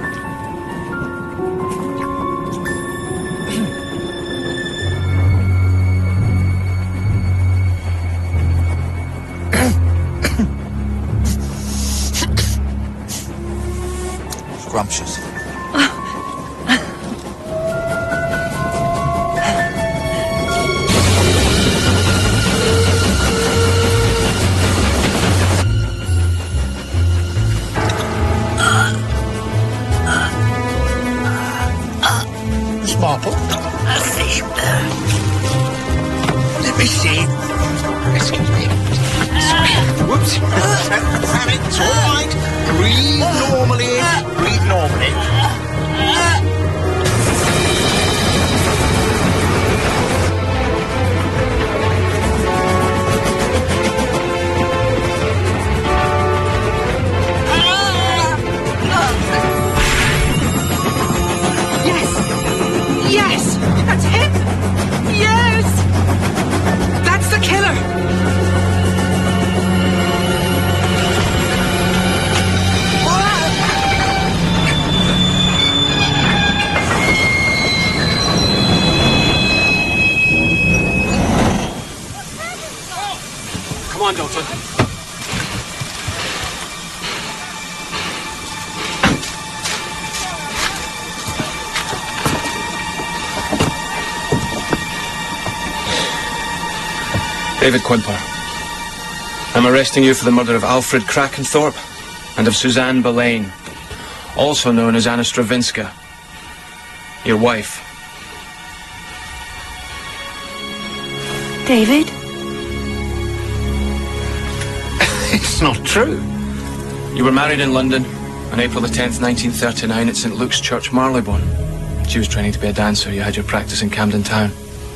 [SPEAKER 18] Scrumptious.
[SPEAKER 19] Marple?
[SPEAKER 5] A fish bone.
[SPEAKER 19] Let me see. Excuse me. Whoops. It's all right. Breathe normally. Breathe normally.
[SPEAKER 6] Yes! That's him! Yes! That's the killer!
[SPEAKER 9] Come on, Doctor. David Quimper. I'm arresting you for the murder of Alfred Crackenthorpe and of Suzanne Boleyn, also known as Anna Stravinska, your wife.
[SPEAKER 3] David?
[SPEAKER 19] It's not true.
[SPEAKER 9] You were married in London on April the 10th, 1939 at St. Luke's Church, Marylebone. She was training to be a dancer. You had your practice in Camden Town.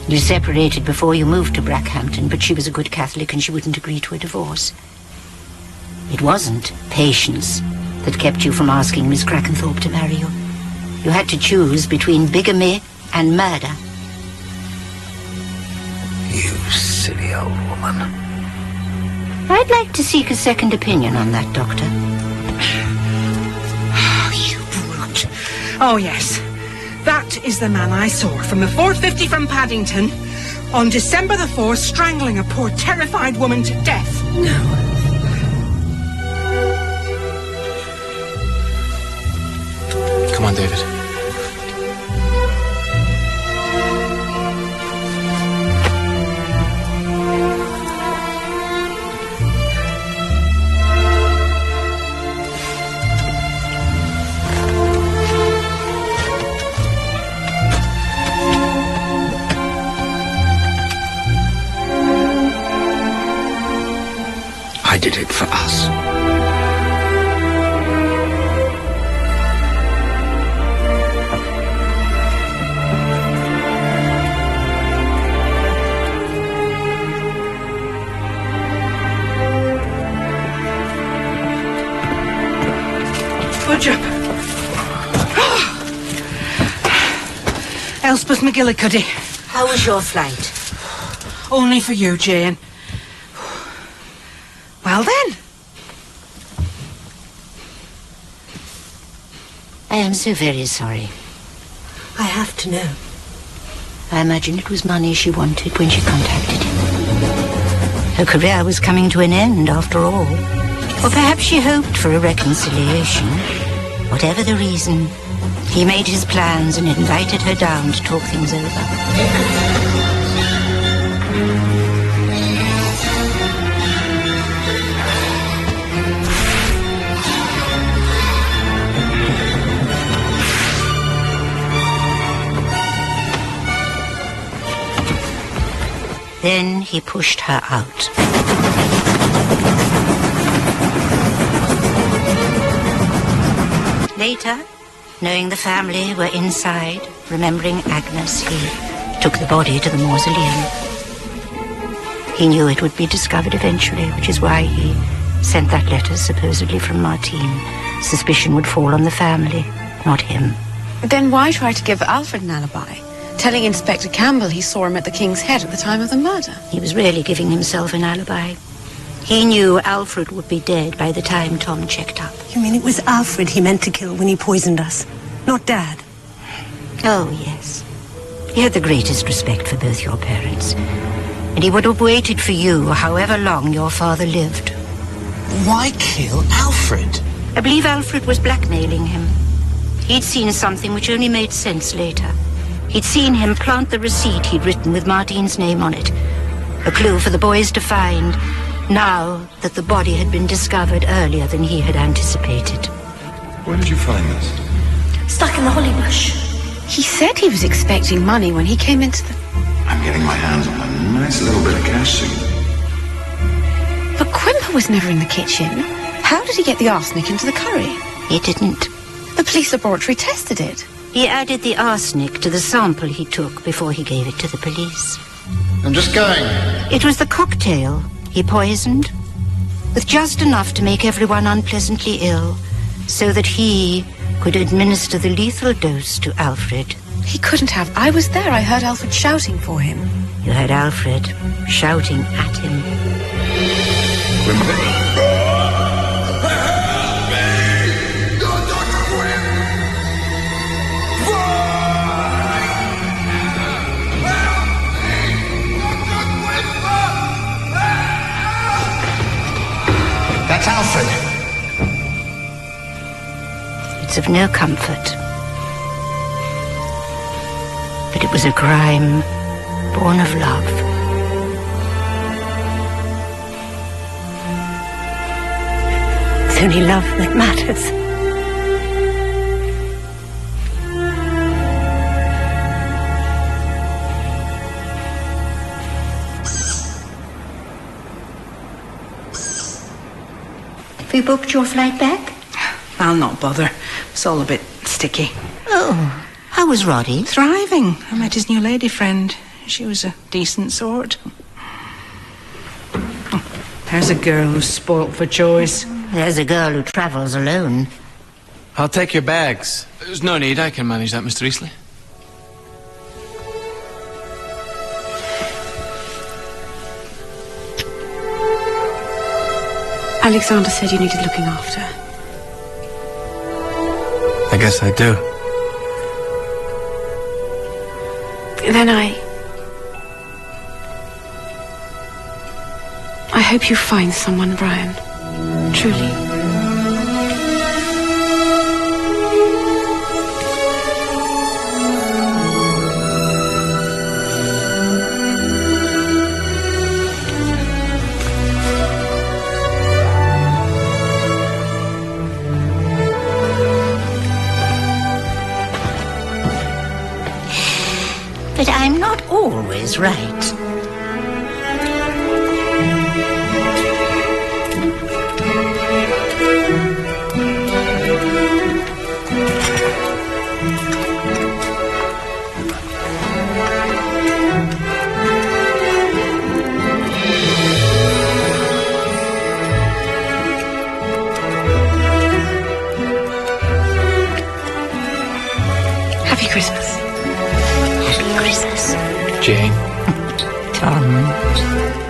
[SPEAKER 5] You separated before you moved to Brackhampton, but she was a good Catholic and she wouldn't agree to a divorce. It wasn't patience that kept you from asking Miss Crackenthorpe to marry you. You had to choose between bigamy and murder.
[SPEAKER 19] You silly old woman.
[SPEAKER 5] I'd like to seek a second opinion on that, Doctor.
[SPEAKER 6] You brute. Oh, yes. That is the man I saw from the 450 from Paddington on December the 4th, strangling a poor terrified woman to death.
[SPEAKER 3] No.
[SPEAKER 9] Come on, David.
[SPEAKER 6] Έλσπεθ ΜακΓκιλικάντι.
[SPEAKER 5] How was your flight?
[SPEAKER 6] Only for you, Jane. Well then.
[SPEAKER 5] I am so very sorry.
[SPEAKER 3] I have to know.
[SPEAKER 5] I imagine it was money she wanted when she contacted him. Her career was coming to an end, after all. Or perhaps she hoped for a reconciliation. Whatever the reason, he made his plans and invited her down to talk things over. Then he pushed her out. Later, knowing the family were inside, remembering Agnes, he took the body to the mausoleum. He knew it would be discovered eventually, which is why he sent that letter supposedly from Martine. Suspicion would fall on the family, not him.
[SPEAKER 10] Then why try to give Alfred an alibi? Telling Inspector Campbell he saw him at the King's Head at the time of the murder.
[SPEAKER 5] He was really giving himself an alibi. He knew Alfred would be dead by the time Tom checked up.
[SPEAKER 3] You mean it was Alfred he meant to kill when he poisoned us, not Dad?
[SPEAKER 5] Oh, yes. He had the greatest respect for both your parents. And he would have waited for you however long your father lived.
[SPEAKER 15] Why kill Alfred?
[SPEAKER 5] I believe Alfred was blackmailing him. He'd seen something which only made sense later. He'd seen him plant the receipt he'd written with Martine's name on it. A clue for the boys to find, now that the body had been discovered earlier than he had anticipated.
[SPEAKER 16] Where did you find this?
[SPEAKER 8] Stuck in the holly bush.
[SPEAKER 10] He said he was expecting money when he came into the...
[SPEAKER 16] I'm getting my hands on a nice little bit of cash soon.
[SPEAKER 10] But Quimper was never in the kitchen. How did he get the arsenic into the curry?
[SPEAKER 5] He didn't.
[SPEAKER 10] The police laboratory tested it.
[SPEAKER 5] He added the arsenic to the sample he took before he gave it to the police.
[SPEAKER 19] I'm just going.
[SPEAKER 5] It was the cocktail he poisoned, with just enough to make everyone unpleasantly ill, so that he could administer the lethal dose to Alfred.
[SPEAKER 10] He couldn't have. I was there. I heard Alfred shouting for him.
[SPEAKER 5] You heard Alfred shouting at him.
[SPEAKER 15] That's Alfred.
[SPEAKER 5] It's of no comfort. But it was a crime born of love.
[SPEAKER 3] It's only love that matters.
[SPEAKER 5] Have you booked your flight back?
[SPEAKER 6] I'll not bother. It's all a bit sticky.
[SPEAKER 5] Oh, how was Roddy?
[SPEAKER 6] Thriving. I met his new lady friend. She was a decent sort. Oh, there's a girl who's spoilt for choice.
[SPEAKER 5] There's a girl who travels alone.
[SPEAKER 13] I'll take your bags. There's no need. I can manage that, Mr. Eastleigh.
[SPEAKER 10] Alexander said you needed looking after.
[SPEAKER 13] I guess I do.
[SPEAKER 10] Then I hope you find someone, Brian. Truly.
[SPEAKER 5] But I'm not always right.
[SPEAKER 10] Happy Christmas.
[SPEAKER 5] Happy Christmas.
[SPEAKER 9] Jane.
[SPEAKER 5] Tom.